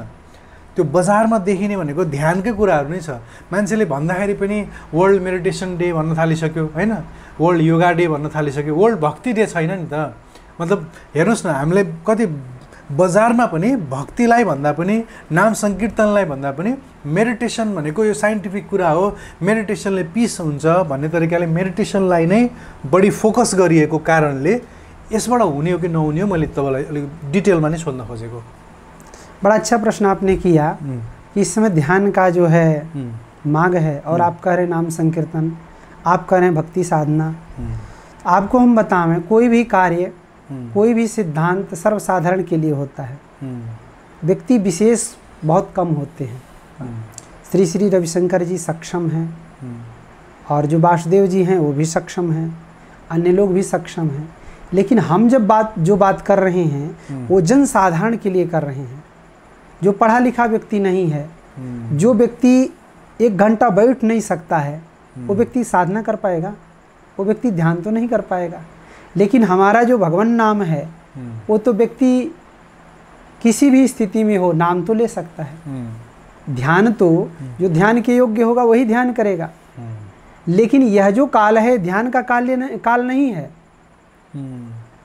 S2: त्यो बजारमा देखिने भनेको ध्यानकै कुराहरू नै छ। मान्छेले भन्दाखेरि पनि वर्ल्ड मेडिटेसन डे भन्न थालिसक्यो हैन, वर्ल्ड योगा डे भन्न थालिसक्यो, वर्ल्ड भक्ति डे छैन नि त। मतलब हेर्नुहोस् न, हामीले कति बजारमा पनि भक्तिलाई भन्दा पनि नाम सङ्कीर्तनलाई भन्दा पनि मेडिटेसन भनेको यो साइन्टिफिक कुरा हो, मेडिटेसनले पिस हुन्छ भन्ने तरिकाले मेडिटेसनलाई नै बढी फोकस गरिएको कारणले यसबाट हुने हो कि नहुने हो, मैले तपाईँलाई अलिक डिटेलमा नै सोध्न खोजेको।
S3: बड़ा अच्छा प्रश्न आपने किया कि इस समय ध्यान का जो है मांग है और आप कह रहे नाम संकीर्तन, आप कह रहे भक्ति साधना। आपको हम बतावें कोई भी कार्य, कोई भी सिद्धांत सर्वसाधारण के लिए होता है, व्यक्ति विशेष बहुत कम होते हैं। श्री श्री रविशंकर जी सक्षम हैं और जो वासुदेव जी हैं वो भी सक्षम हैं, अन्य लोग भी सक्षम हैं, लेकिन हम जब जो बात कर रहे हैं वो जन साधारण के लिए कर रहे हैं। जो पढ़ा लिखा व्यक्ति नहीं है, जो व्यक्ति 1 घंटा बैठ नहीं सकता है, वो व्यक्ति साधना कर पाएगा? वो व्यक्ति ध्यान तो नहीं कर पाएगा। लेकिन हमारा जो भगवान नाम है वो तो व्यक्ति किसी भी स्थिति में हो नाम तो ले सकता है। ध्यान तो जो ध्यान के योग्य होगा वही ध्यान करेगा, लेकिन यह जो काल है ध्यान का काल नहीं है।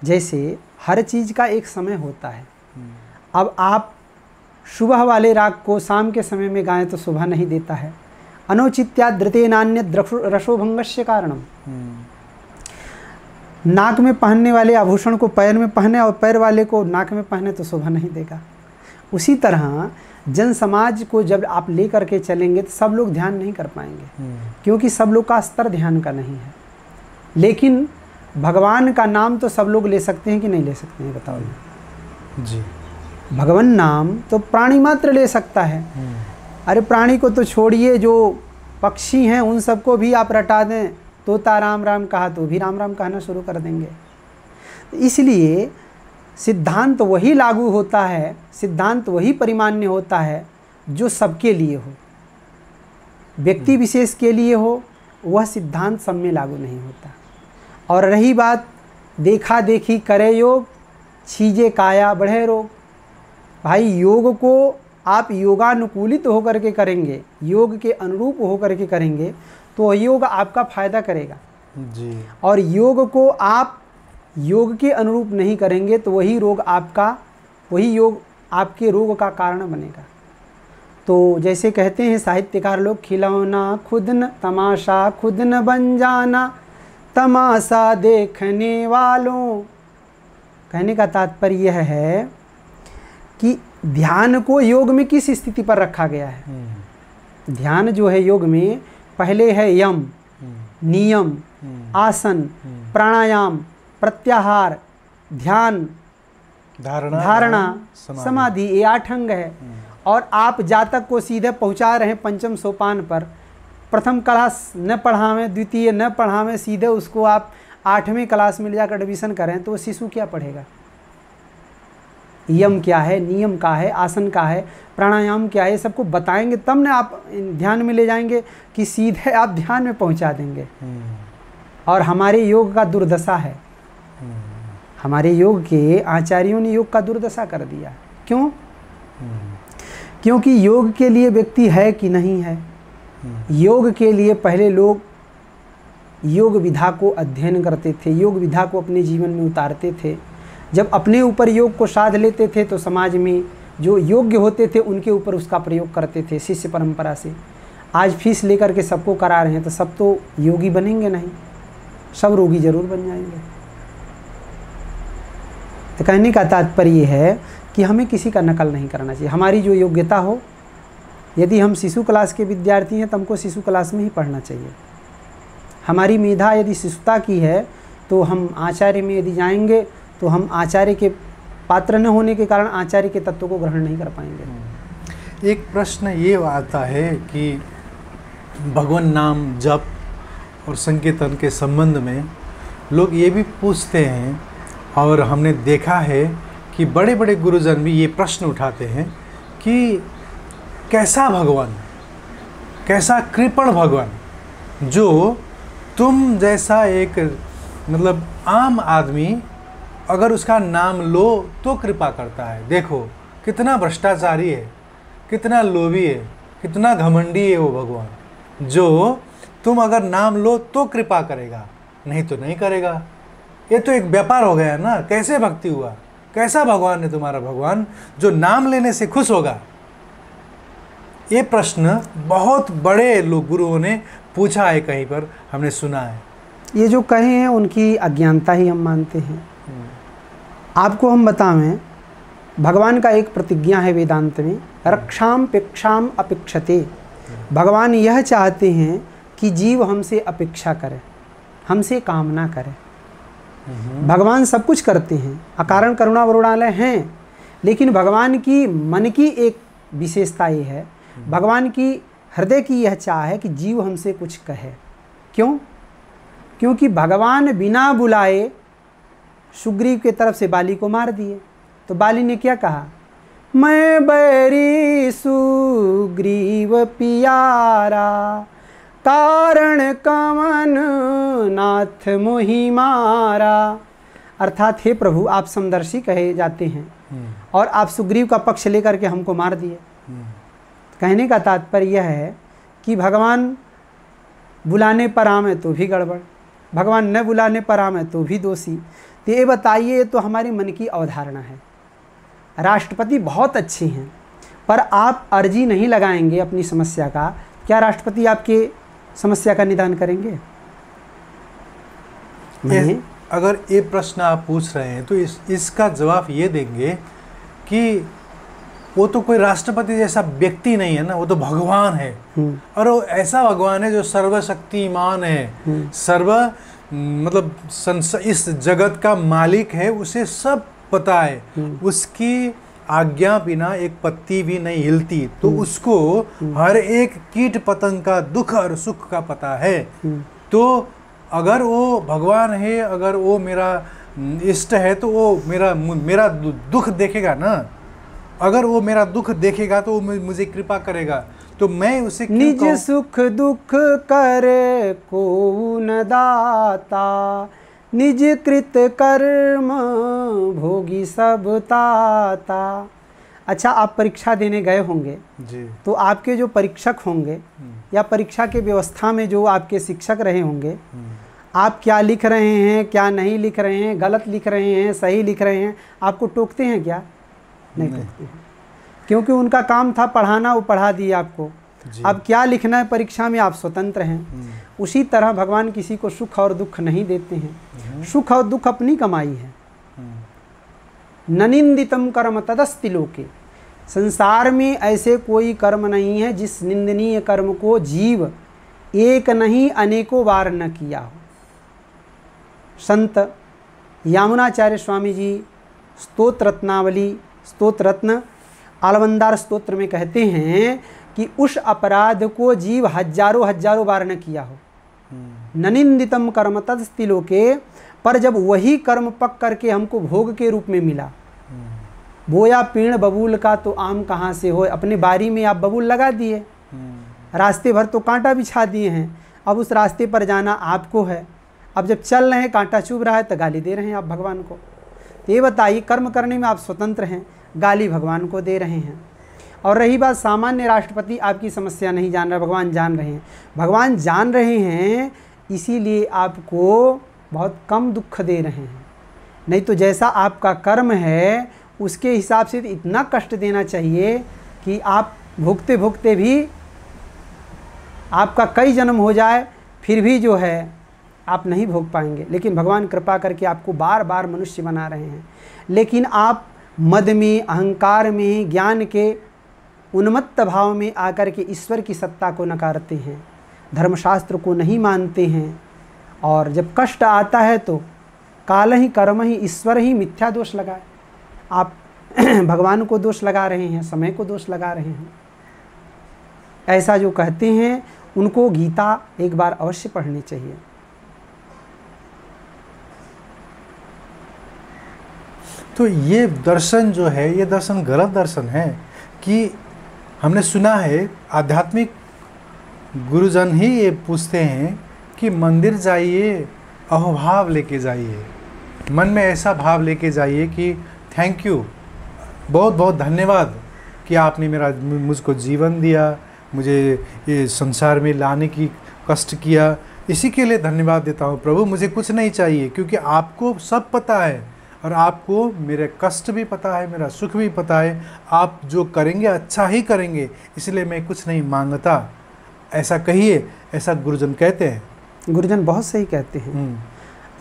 S3: जैसे हर चीज का एक समय होता है। अब आप सुबह वाले राग को शाम के समय में गाएं तो शोभा नहीं देता है। अनौचित्या धृते नान्य रसोभंगस्य कारणम। नाक में पहनने वाले आभूषण को पैर में पहने और पैर वाले को नाक में पहने तो शोभा नहीं देगा। उसी तरह जन समाज को जब आप ले करके चलेंगे तो सब लोग ध्यान नहीं कर पाएंगे, क्योंकि सब लोग का स्तर ध्यान का नहीं है। लेकिन भगवान का नाम तो सब लोग ले सकते हैं कि नहीं ले सकते हैं, बताओ
S2: जी।
S3: भगवान नाम तो प्राणी मात्र ले सकता है। अरे प्राणी को तो छोड़िए, जो पक्षी हैं उन सबको भी आप रटा दें, तोता राम राम कहा तो भी राम राम कहना शुरू कर देंगे। इसलिए सिद्धांत वही लागू होता है, सिद्धांत वही परिमान्य होता है जो सबके लिए हो। व्यक्ति विशेष के लिए हो वह सिद्धांत सब में लागू नहीं होता। और रही बात देखा देखी करे योग, छीजे काया बढ़े रोग। भाई योग को आप योगानुकूलित होकर के करेंगे, योग के अनुरूप होकर के करेंगे तो योग आपका फायदा करेगा
S2: जी।
S3: और योग को आप योग के अनुरूप नहीं करेंगे तो वही योग आपके रोग का कारण बनेगा। तो जैसे कहते हैं साहित्यकार लोग, खिलौना खुद न तमाशा खुद न बन जाना, तमाशा देखने वालों। कहने का तात्पर्य यह है कि ध्यान को योग में किस स्थिति पर रखा गया है। ध्यान जो है योग में पहले है यम, नियम, आसन, प्राणायाम, प्रत्याहार, ध्यान, धारणा, समाधि, ये 8 अंग है। और आप जातक को सीधे पहुंचा रहे हैं 5वें सोपान पर। प्रथम क्लास न पढ़ावें, द्वितीय न पढ़ावें, सीधे उसको आप 8वीं क्लास में ले जाकर एडमिशन करें तो वो शिशु क्या पढ़ेगा? यम क्या है, नियम का है, आसन का है, प्राणायाम क्या है, सबको बताएंगे तब ना आप ध्यान में ले जाएंगे कि सीधे आप ध्यान में पहुंचा देंगे। और हमारे योग का दुर्दशा है, हमारे योग के आचार्यों ने योग का दुर्दशा कर दिया। क्यों? क्योंकि योग के लिए व्यक्ति है कि नहीं है। योग के लिए पहले लोग योग विधा को अध्ययन करते थे, योग विधा को अपने जीवन में उतारते थे। जब अपने ऊपर योग को साध लेते थे तो समाज में जो योग्य होते थे उनके ऊपर उसका प्रयोग करते थे शिष्य परंपरा से। आज फीस लेकर के सबको करा रहे हैं तो सब तो योगी बनेंगे नहीं, सब रोगी जरूर बन जाएंगे। तो कहने का तात्पर्य है कि हमें किसी का नकल नहीं करना चाहिए। हमारी जो योग्यता हो, यदि हम शिशु क्लास के विद्यार्थी हैं तो हमको शिशु क्लास में ही पढ़ना चाहिए। हमारी मेधा यदि शिशुता की है तो हम आचार्य में यदि जाएंगे तो हम आचार्य के पात्र न होने के कारण आचार्य के तत्व को ग्रहण नहीं कर पाएंगे।
S2: एक प्रश्न ये आता है कि भगवान नाम जप और संकीर्तन के संबंध में लोग ये भी पूछते हैं, और हमने देखा है कि बड़े बड़े गुरुजन भी ये प्रश्न उठाते हैं कि कैसा भगवान, कैसा कृपण भगवान जो तुम जैसा एक मतलब आम आदमी अगर उसका नाम लो तो कृपा करता है। देखो कितना भ्रष्टाचारी है, कितना लोभी है, कितना घमंडी है वो भगवान, जो तुम अगर नाम लो तो कृपा करेगा, नहीं तो नहीं करेगा। ये तो एक व्यापार हो गया ना। कैसे भक्ति हुआ? कैसा भगवान है तुम्हारा भगवान जो नाम लेने से खुश होगा? ये प्रश्न बहुत बड़े लोग गुरुओं ने पूछा है, कहीं पर हमने सुना है।
S3: ये जो कहे हैं उनकी अज्ञानता ही हम मानते हैं। आपको हम बतावें, भगवान का एक प्रतिज्ञा है वेदांत में, रक्षाम पेक्षाम अपेक्षते। भगवान यह चाहते हैं कि जीव हमसे अपेक्षा करे, हमसे कामना करे। भगवान सब कुछ करते हैं, अकारण करुणा वरुणालय हैं, लेकिन भगवान की मन की एक विशेषता ये है, भगवान की हृदय की यह चाह है कि जीव हमसे कुछ कहे। क्यों? क्योंकि भगवान बिना बुलाए सुग्रीव के तरफ से बाली को मार दिए। तो बाली ने क्या कहा? मैं बैरी सुग्रीव पियारा, कारण कमन नाथ मोहि मारा। अर्थात हे प्रभु, आप समदर्शी कहे जाते हैं और आप सुग्रीव का पक्ष लेकर के हमको मार दिए। कहने का तात्पर्य यह है कि भगवान बुलाने पर आवे तो भी गड़बड़, भगवान न बुलाने पर आवे तो भी दोषी। तो ये बताइए, तो हमारी मन की अवधारणा है। राष्ट्रपति बहुत अच्छे हैं, पर आप अर्जी नहीं लगाएंगे अपनी समस्या का, क्या राष्ट्रपति आपके समस्या का निदान करेंगे?
S2: अगर ये प्रश्न आप पूछ रहे हैं तो इसका जवाब ये देंगे कि वो तो कोई राष्ट्रपति जैसा व्यक्ति नहीं है ना, वो तो भगवान है। और वो ऐसा भगवान है जो सर्वशक्तिमान है, मतलब इस जगत का मालिक है, उसे सब पता है, उसकी आज्ञा बिना एक पत्ती भी नहीं हिलती, तो उसको हर एक कीट पतंग का दुख और सुख का पता है। तो अगर वो भगवान है, अगर वो मेरा इष्ट है, तो वो मेरा दुख देखेगा ना। अगर वो मेरा दुख देखेगा तो वो मुझे कृपा करेगा, तो मैं उसे
S3: निज सुख दुख करे को न दाता, निज कृत कर्म भोगी सब ताता। अच्छा, आप परीक्षा देने गए होंगे
S2: जी,
S3: तो आपके जो परीक्षक होंगे या परीक्षा के व्यवस्था में जो आपके शिक्षक रहे होंगे, आप क्या लिख रहे हैं, क्या नहीं लिख रहे हैं, गलत लिख रहे हैं, सही लिख रहे हैं, आपको टोकते हैं क्या? नहीं टोकते हैं, क्योंकि उनका काम था पढ़ाना, वो पढ़ा दिए आपको। अब क्या लिखना है परीक्षा में, आप स्वतंत्र हैं। उसी तरह भगवान किसी को सुख और दुख नहीं देते हैं। सुख और दुख अपनी कमाई है। न निंदितम कर्म तदस्ति लोके, संसार में ऐसे कोई कर्म नहीं है जिस निंदनीय कर्म को जीव एक नहीं अनेकों बार न किया हो। संत यामुनाचार्य स्वामी जी स्तोत्र रत्नावली, स्तोत्र रत्न आलवंदार स्तोत्र में कहते हैं कि उस अपराध को जीव हजारों बार न किया हो। न निंदितम कर्म तदस्ति लोके, पर जब वही कर्म पक करके हमको भोग के रूप में मिला, बोया पेड़ बबूल का तो आम कहाँ से हो। अपने बारी में आप बबूल लगा दिए, रास्ते भर तो कांटा बिछा दिए हैं, अब उस रास्ते पर जाना आपको है। अब जब चल रहे हैं कांटा चुभ रहा है तो गाली दे रहे हैं आप भगवान को। तो ये बताइए, कर्म करने में आप स्वतंत्र हैं, गाली भगवान को दे रहे हैं। और रही बात सामान्य राष्ट्रपति आपकी समस्या नहीं जान रहा, भगवान जान रहे हैं। भगवान जान रहे हैं, इसीलिए आपको बहुत कम दुख दे रहे हैं। नहीं तो जैसा आपका कर्म है उसके हिसाब से इतना कष्ट देना चाहिए कि आप भुगते भुगते भी आपका कई जन्म हो जाए, फिर भी जो है आप नहीं भोग पाएंगे। लेकिन भगवान कृपा करके आपको बार बार मनुष्य बना रहे हैं। लेकिन आप मद में, अहंकार में, ज्ञान के उन्मत्त भाव में आकर के ईश्वर की सत्ता को नकारते हैं, धर्मशास्त्र को नहीं मानते हैं। और जब कष्ट आता है तो काल ही कर्म ही ईश्वर ही मिथ्या दोष लगाए। आप भगवान को दोष लगा रहे हैं, समय को दोष लगा रहे हैं। ऐसा जो कहते हैं उनको गीता एक बार अवश्य पढ़नी चाहिए।
S2: तो ये दर्शन जो है, ये दर्शन गलत दर्शन है कि हमने सुना है आध्यात्मिक गुरुजन ही ये पूछते हैं कि मंदिर जाइए, अहोभाव लेके जाइए, मन में ऐसा भाव लेके जाइए कि थैंक यू, बहुत बहुत धन्यवाद कि आपने मुझको जीवन दिया, मुझे ये संसार में लाने की कष्ट किया, इसी के लिए धन्यवाद देता हूँ प्रभु। मुझे कुछ नहीं चाहिए क्योंकि आपको सब पता है, और आपको मेरे कष्ट भी पता है, मेरा सुख भी पता है, आप जो करेंगे अच्छा ही करेंगे, इसलिए मैं कुछ नहीं मांगता, ऐसा कहिए, ऐसा गुरुजन कहते हैं।
S3: गुरुजन बहुत सही कहते हैं।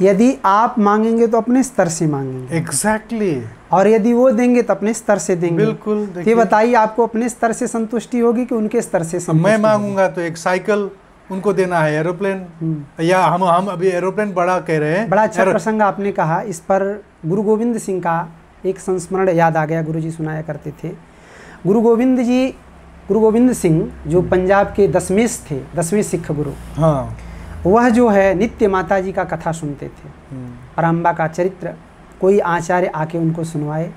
S3: यदि आप मांगेंगे तो अपने स्तर से मांगेंगे।
S2: एग्जैक्टली।
S3: और यदि वो देंगे तो अपने स्तर से देंगे।
S2: बिल्कुल।
S3: ये बताइए, आपको अपने स्तर से संतुष्टि होगी कि उनके स्तर से संतुष्टि?
S2: मैं मांगूंगा तो एक साइकिल, उनको देना है एरोप्लेन, या हम अभी एरोप्लेन बड़ा कह रहे हैं।
S3: बड़ा अच्छा प्रसंग आपने कहा। इस पर गुरु गोविंद सिंह का एक संस्मरण याद आ गया, गुरुजी सुनाया करते थे। गुरु गोविंद सिंह जो पंजाब के दशमेश थे, 10वें सिख गुरु,
S2: हाँ,
S3: वह जो है नित्य माता जी का कथा सुनते थे, पराम्बा का चरित्र। कोई आचार्य आके उनको सुनवाए।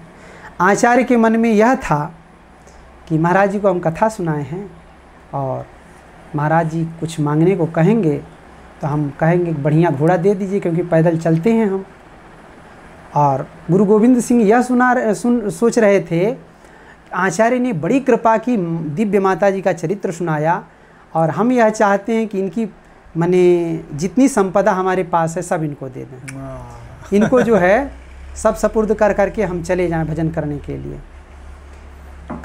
S3: आचार्य के मन में यह था कि महाराज जी को हम कथा सुनाए हैं और महाराज जी कुछ मांगने को कहेंगे तो हम कहेंगे बढ़िया घोड़ा दे दीजिए, क्योंकि पैदल चलते हैं हम। और गुरु गोविंद सिंह यह सोच रहे थे, आचार्य ने बड़ी कृपा की, दिव्य माता जी का चरित्र सुनाया, और हम यह चाहते हैं कि इनकी माने जितनी संपदा हमारे पास है सब इनको दे दें, इनको जो है सब सपुर्द कर करके हम चले जाएं भजन करने के लिए।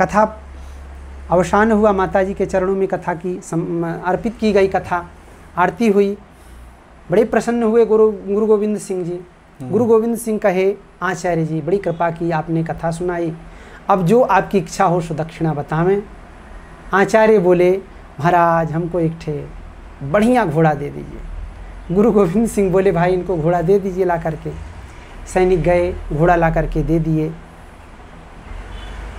S3: कथा अवसान हुआ, माता जी के चरणों में कथा की अर्पित की गई, कथा आरती हुई। बड़े प्रसन्न हुए गुरु गोविंद सिंह जी। गुरु गोविंद सिंह कहे, आचार्य जी बड़ी कृपा की, आपने कथा सुनाई, अब जो आपकी इच्छा हो सो दक्षिणा बतावें। आचार्य बोले, महाराज हमको एक ठे बढ़िया घोड़ा दे दीजिए। गुरु गोविंद सिंह बोले, भाई इनको घोड़ा दे दीजिए ला करके। सैनिक गए, घोड़ा ला करके दे दिए।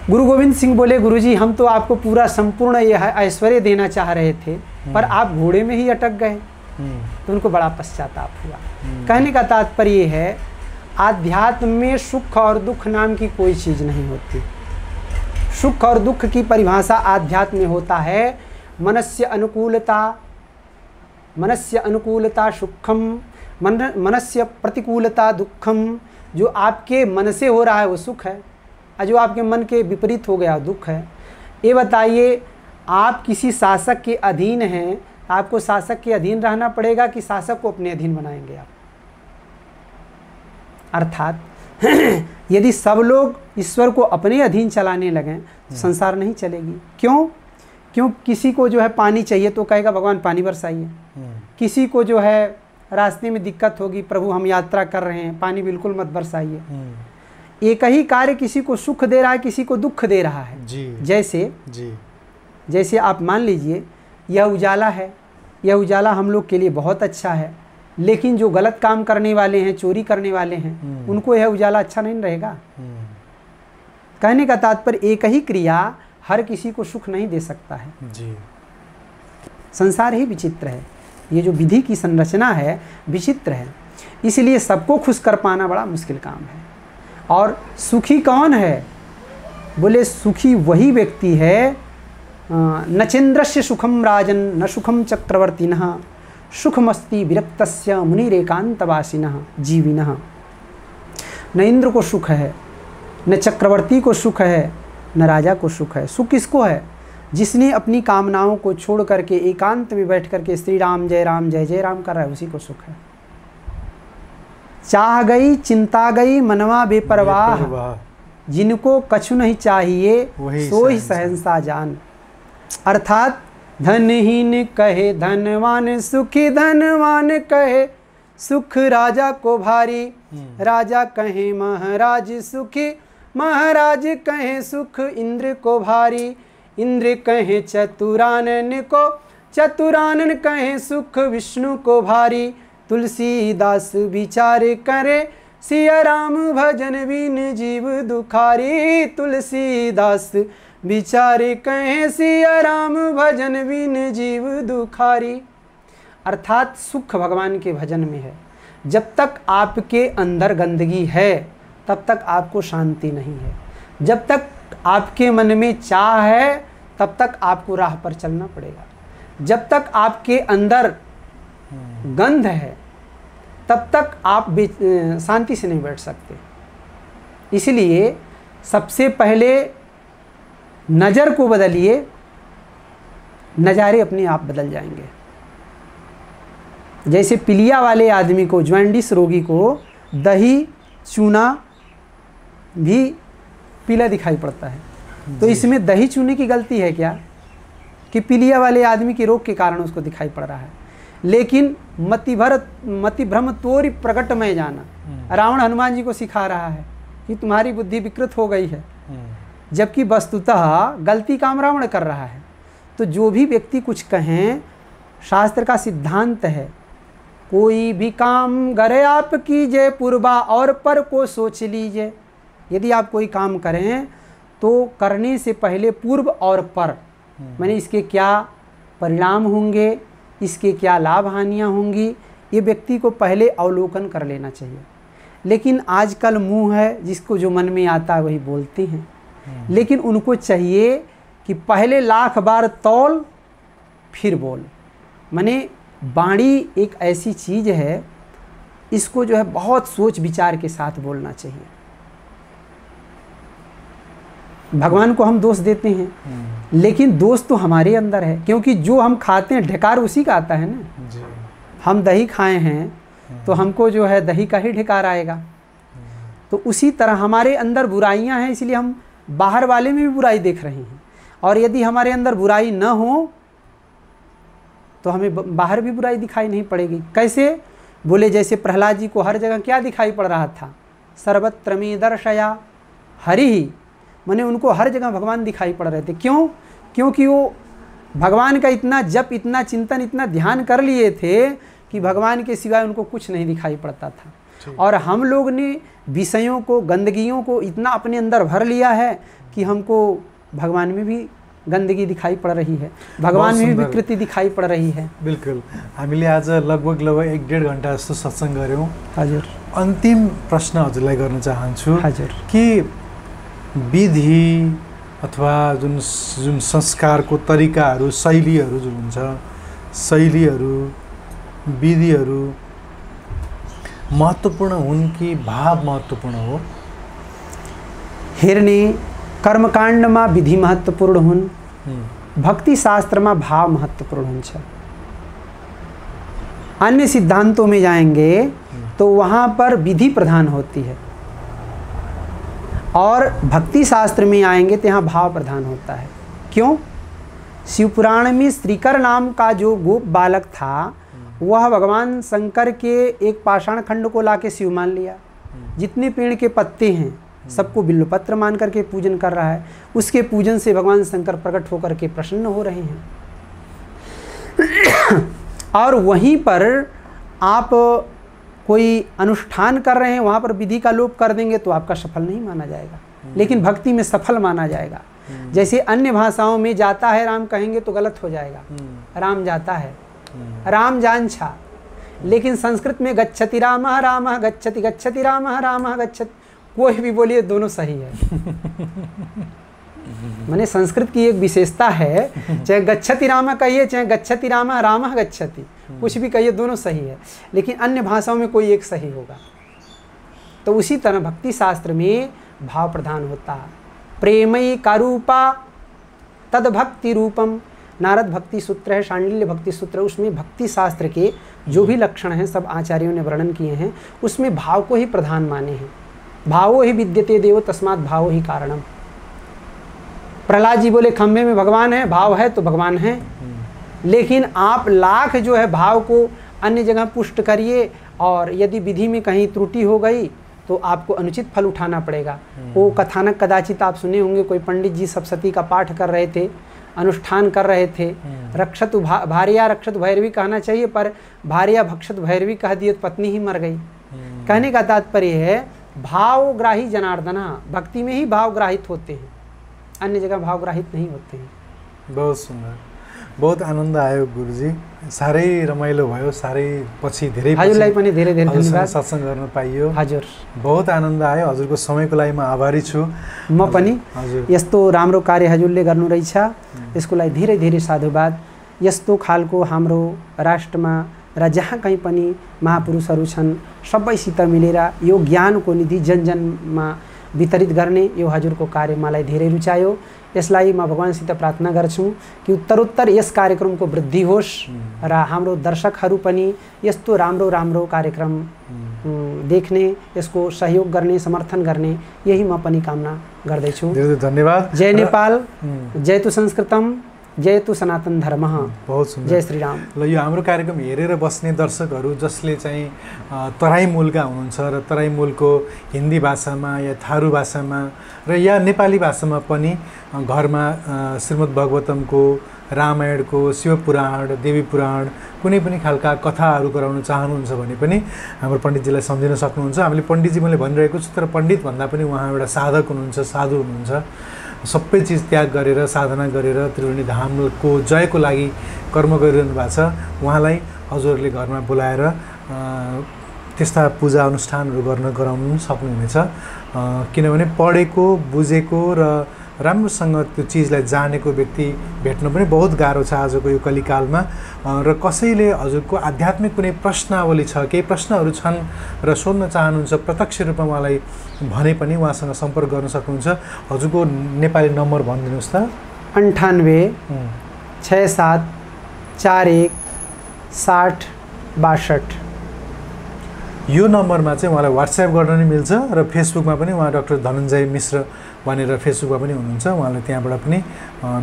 S3: गुरु गोविंद सिंह बोले, गुरुजी हम तो आपको पूरा संपूर्ण यह ऐश्वर्य देना चाह रहे थे, पर आप घोड़े में ही अटक गए। तो उनको बड़ा पश्चाताप हुआ। कहने का तात्पर्य है, आध्यात्म में सुख और दुख नाम की कोई चीज़ नहीं होती। सुख और दुख की परिभाषा आध्यात्म में होता है मनस्य अनुकूलता सुखम, मनस्य प्रतिकूलता दुखम। जो आपके मन से हो रहा है वो सुख है, और जो आपके मन के विपरीत हो गया दुख है। ये बताइए, आप किसी शासक के अधीन हैं, आपको शासक के अधीन रहना पड़ेगा कि शासक को अपने अधीन बनाएंगे आप? अर्थात यदि सब लोग ईश्वर को अपने अधीन चलाने लगें तो संसार नहीं चलेगी। क्यों किसी को जो है पानी चाहिए तो कहेगा भगवान पानी बरसाइए। किसी को जो है रास्ते में दिक्कत होगी, प्रभु हम यात्रा कर रहे हैं, पानी बिल्कुल मत बरसाइए। एक ही कार्य किसी को सुख दे रहा है, किसी को दुख दे रहा है। जैसे आप मान लीजिए, यह उजाला है, यह उजाला हम लोग के लिए बहुत अच्छा है, लेकिन जो गलत काम करने वाले हैं, चोरी करने वाले हैं, उनको यह उजाला अच्छा नहीं रहेगा। कहने का तात्पर्य, एक ही क्रिया हर किसी को सुख नहीं दे सकता है। संसार ही विचित्र है, ये जो विधि की संरचना है विचित्र है, इसलिए सबको खुश कर पाना बड़ा मुश्किल काम है। और सुखी कौन है? बोले सुखी वही व्यक्ति है, न चंद्रस्य सुखम राजन न सुखम चक्रवर्तिनः सुखमस्ति विरक्तस्य मुनिरेकांतवासिनः जीविनः। न इंद्र को सुख है, न चक्रवर्ती को सुख है, न राजा को सुख है। सुख किसको है? जिसने अपनी कामनाओं को छोड़ करके एकांत में बैठ करके श्री राम जय राम कर रहा है, उसी को सुख है। चाह गई चिंता गई मनवा बेपरवाह, जिनको कछु नहीं चाहिए सो ही सहनसा जान। अर्थात धनहीन कहे धनवान सुखी, धनवान कहे सुख राजा को भारी, राजा कहे महाराज सुखी, महाराज कहे सुख इंद्र को भारी, इंद्र कहे चतुरानन को, चतुरानन कहे सुख विष्णु को भारी। तुलसीदास विचार करे सिया राम भजन बिन जीव दुखारी, तुलसीदास विचार कहे सिया राम भजन बिन जीव दुखारी। अर्थात सुख भगवान के भजन में है। जब तक आपके अंदर गंदगी है तब तक आपको शांति नहीं है। जब तक आपके मन में चाह है तब तक आपको राह पर चलना पड़ेगा। जब तक आपके अंदर गंध है तब तक आप शांति से नहीं बैठ सकते। इसलिए सबसे पहले नज़र को बदलिए, नज़ारे अपने आप बदल जाएंगे। जैसे पीलिया वाले आदमी को, ज्वाइंडिस रोगी को दही, चूना भी पीला दिखाई पड़ता है। तो इसमें दही चूने की गलती है क्या कि पीलिया वाले आदमी के रोग के कारण उसको दिखाई पड़ रहा है। लेकिन मति भ्रम तोरि प्रकट में जाना, रावण हनुमान जी को सिखा रहा है कि तुम्हारी बुद्धि विकृत हो गई है, जबकि वस्तुतः गलती काम रावण कर रहा है। तो जो भी व्यक्ति कुछ कहें, शास्त्र का सिद्धांत है, कोई भी काम करे आप कीजिए पूर्वा और पर को सोच लीजिए। यदि आप कोई काम करें तो करने से पहले पूर्व और पर, माने इसके क्या परिणाम होंगे, इसके क्या लाभ हानियाँ होंगी, ये व्यक्ति को पहले अवलोकन कर लेना चाहिए। लेकिन आजकल मुंह है, जिसको जो मन में आता है वही बोलते हैं। लेकिन उनको चाहिए कि पहले लाख बार तौल फिर बोल। माने वाणी एक ऐसी चीज़ है, इसको जो है बहुत सोच विचार के साथ बोलना चाहिए। भगवान को हम दोष देते हैं, लेकिन दोष तो हमारे अंदर है, क्योंकि जो हम खाते हैं ढकार उसी का आता है ना जी। हम दही खाए हैं तो हमको जो है दही का ही ढकार आएगा। तो उसी तरह हमारे अंदर बुराइयां हैं, इसलिए हम बाहर वाले में भी बुराई देख रहे हैं। और यदि हमारे अंदर बुराई न हो तो हमें बाहर भी बुराई दिखाई नहीं पड़ेगी। कैसे? बोले जैसे प्रहलाद जी को हर जगह क्या दिखाई पड़ रहा था, सर्वत्र में दर्शया हरि ही, माने उनको हर जगह भगवान दिखाई पड़ रहे थे। क्यों? क्योंकि वो भगवान का इतना जप, इतना चिंतन, इतना ध्यान कर लिए थे कि भगवान के सिवाय उनको कुछ नहीं दिखाई पड़ता था। और हम लोग ने विषयों को, गंदगियों को इतना अपने अंदर भर लिया है कि हमको भगवान में भी गंदगी दिखाई पड़ रही है, भगवान में भी विकृति दिखाई पड़ रही है।
S2: बिल्कुल। हामीले आज लगभग 1-1.5 घण्टा जस्तो सत्संग गऱ्यौँ।
S3: हजुर,
S2: अन्तिम प्रश्न हजुरलाई गर्न चाहन्छु
S3: हजुर
S2: कि विधि अथवा जुन संस्कारको तरिकाहरू, शैलीहरू जुन हुन्छ, शैलीहरू, विधिहरू महत्त्वपूर्ण हुन् कि भाव महत्त्वपूर्ण हो?
S3: हेर्ने कर्मकाण्डमा विधि महत्त्वपूर्ण हुन्, भक्ति शास्त्रमा भाव महत्त्वपूर्ण हुन्छ। अन्य सिद्धांतों में जाएंगे तो वहाँ पर विधि प्रधान होती है, और भक्ति शास्त्र में आएंगे तो यहाँ भाव प्रधान होता है। क्यों? शिवपुराण में श्रीकर नाम का जो गोप बालक था, वह भगवान शंकर के एक पाषाण खंड को लाके शिव मान लिया। जितने पेड़ के पत्ते हैं सबको बिल्वपत्र मान करके पूजन कर रहा है। उसके पूजन से भगवान शंकर प्रकट होकर के प्रसन्न हो रहे हैं। और वहीं पर आप कोई अनुष्ठान कर रहे हैं, वहाँ पर विधि का लोप कर देंगे तो आपका सफल नहीं माना जाएगा, लेकिन भक्ति में सफल माना जाएगा। जैसे अन्य भाषाओं में जाता है राम कहेंगे तो गलत हो जाएगा, राम जाता है, राम जानछा। लेकिन संस्कृत में गच्छति रामः रामः गच्छति, गच्छति रामः रामः गच्छति, कोई भी बोलिए दोनों सही है। माने संस्कृत की एक विशेषता है, चाहे गच्छति रामः कहिए, चाहे गच्छति रामः रामः गच्छति, कुछ भी कहिए दोनों सही है। लेकिन अन्य भाषाओं में कोई एक सही होगा। तो उसी तरह भक्ति शास्त्र में भाव प्रधान होता है। प्रेमयी कारूपा तद भक्ति रूपम, नारद भक्ति सूत्र है, शांडिल्य भक्ति सूत्र है, उसमें भक्ति शास्त्र के जो भी लक्षण हैं सब आचार्यों ने वर्णन किए हैं। उसमें भाव को ही प्रधान माने हैं। भावो ही विद्यते देवो तस्मात् भावो ही कारणम। प्रहलाद जी बोले खंभे में भगवान है, भाव है तो भगवान है। लेकिन आप लाख जो है भाव को अन्य जगह पुष्ट करिए, और यदि विधि में कहीं त्रुटि हो गई तो आपको अनुचित फल उठाना पड़ेगा। वो कथानक कदाचित आप सुने होंगे, कोई पंडित जी सप्तशती का पाठ कर रहे थे, अनुष्ठान कर रहे थे, रक्षतु भार्या रक्षतु भैरवी कहना चाहिए, पर भार्या भक्षतु भैरवी कह दिए तो पत्नी ही मर गई। कहने का तात्पर्य है भावग्राही जनार्दना, भक्ति में ही भावग्राहित होते हैं, अन्य जगह भावग्राहित नहीं होते हैं।
S2: बहुत सुंदर, बहुत आनंद आयो गुरुजी, साह्रै रमाइलो भयो, साह्रै पछि धेरै
S3: हजुरलाई पनि धेरै धेरै धन्यवाद,
S2: सत्संग गर्न पाइयो।
S3: हजुर,
S2: बहुत आनन्द आयो। हजुरको समयको लागि म आभारी छु।
S3: म पनि यस्तो राम्रो कार्य हजुरले गर्नु रहेछ, यसको लागि धेरै धेरै साधुवाद। यस्तो खालको हाम्रो राष्ट्रमा र जहाँ कहीँ पनि महापुरुषहरू छन्, सबैसित मिलेर यो ज्ञानको निधि जन जनमा वितरित गर्ने यो हजुरको कार्य मलाई धेरै रुचायो। यसलाई म भगवानसित प्रार्थना गर्छु कि उत्तरोत्तर यस कार्यक्रमको वृद्धि होस् र हाम्रो दर्शकहरू पनि यस्तो राम्रो राम्रो कार्यक्रम देख्ने, यसको सहयोग गर्ने, समर्थन गर्ने यही म पनि कामना गर्दैछु।
S2: धेरै धन्यवाद।
S3: जय नेपाल, जय तु संस्कृतम, जय तु सनातन धर्म।
S2: बहुत सुन्दर।
S3: जय श्री राम।
S2: ल यो हाम्रो कार्यक्रम हेरेर बस्ने दर्शकहरू जसले चाहिँ तराई मूलका हुनुहुन्छ र तराई मूलको हिन्दी भाषामा या थारू भाषामा र या नेपाली भाषामा पनि घरमा श्रीमद् भागवतमको, रामायणको, शिवपुराण, देवी पुराण कुनै पनि खालका कथाहरू गराउन चाहनुहुन्छ भने पनि हाम्रो पण्डितजीलाई सम्झिन सक्नुहुन्छ। हामीले पण्डितजी मैले भनिरहेको छु, तर पण्डित भन्दा पनि उहाँ एउटा साधक हुनुहुन्छ, साधु हुनुहुन्छ। सबै चिज त्याग गरेर, साधना गरेर त्रिवेणी धामको जयको लागि कर्म गरिरहनु भएको छ। उहाँलाई हजुरहरूले घरमा बोलाएर त्यस्ता पूजा अनुष्ठानहरू गराउनु सक्नुहुनेछ। किनभने पढेको, बुझेको र राम्रोसँग त्यो चिजलाई जानेको व्यक्ति भेट्न पनि बहुत गाह्रो छ आजको यो कलिकालमा। र कसैले हजुरको आध्यात्मिक कुनै प्रश्नावली छ, केही प्रश्नहरू छन् र सोध्न चाहनुहुन्छ, प्रत्यक्ष रूपमा उहाँलाई भने पनि उहाँसँग सम्पर्क गर्न सक्नुहुन्छ। हजुरको नेपाली नम्बर भनिदिनुहोस् त।
S3: 98 67 41 60 62।
S2: यो नम्बरमा चाहिँ उहाँलाई व्हाट्सएप गर्न नि मिल्छ र फेसबुकमा पनि उहाँ डाक्टर धनञ्जय मिश्र भनेर फेसबुकमा पनि हुनुहुन्छ। उहाँलाई त्यहाँबाट पनि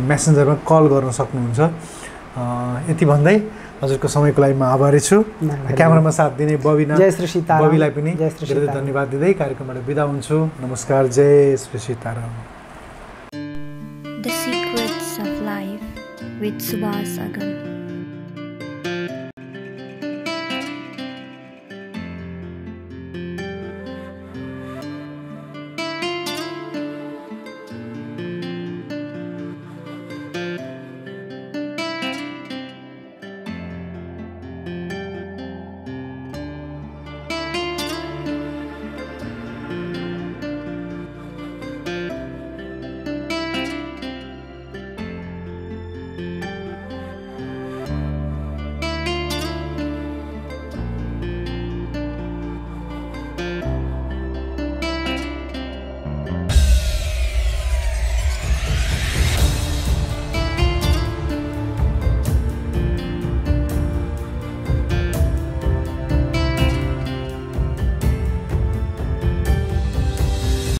S2: मेसेन्जरमा कल गर्न सक्नुहुन्छ। यति भन्दै हजुरको समयको लागि म आभारी छु। क्यामेरामा साथ दिने बबीलाई पनि धेरै धन्यवाद दिँदै कार्यक्रमबाट बिदा हुन्छु। नमस्कार। जय Shri Sitaram.
S1: The Secrets of Life with Subhas Agam.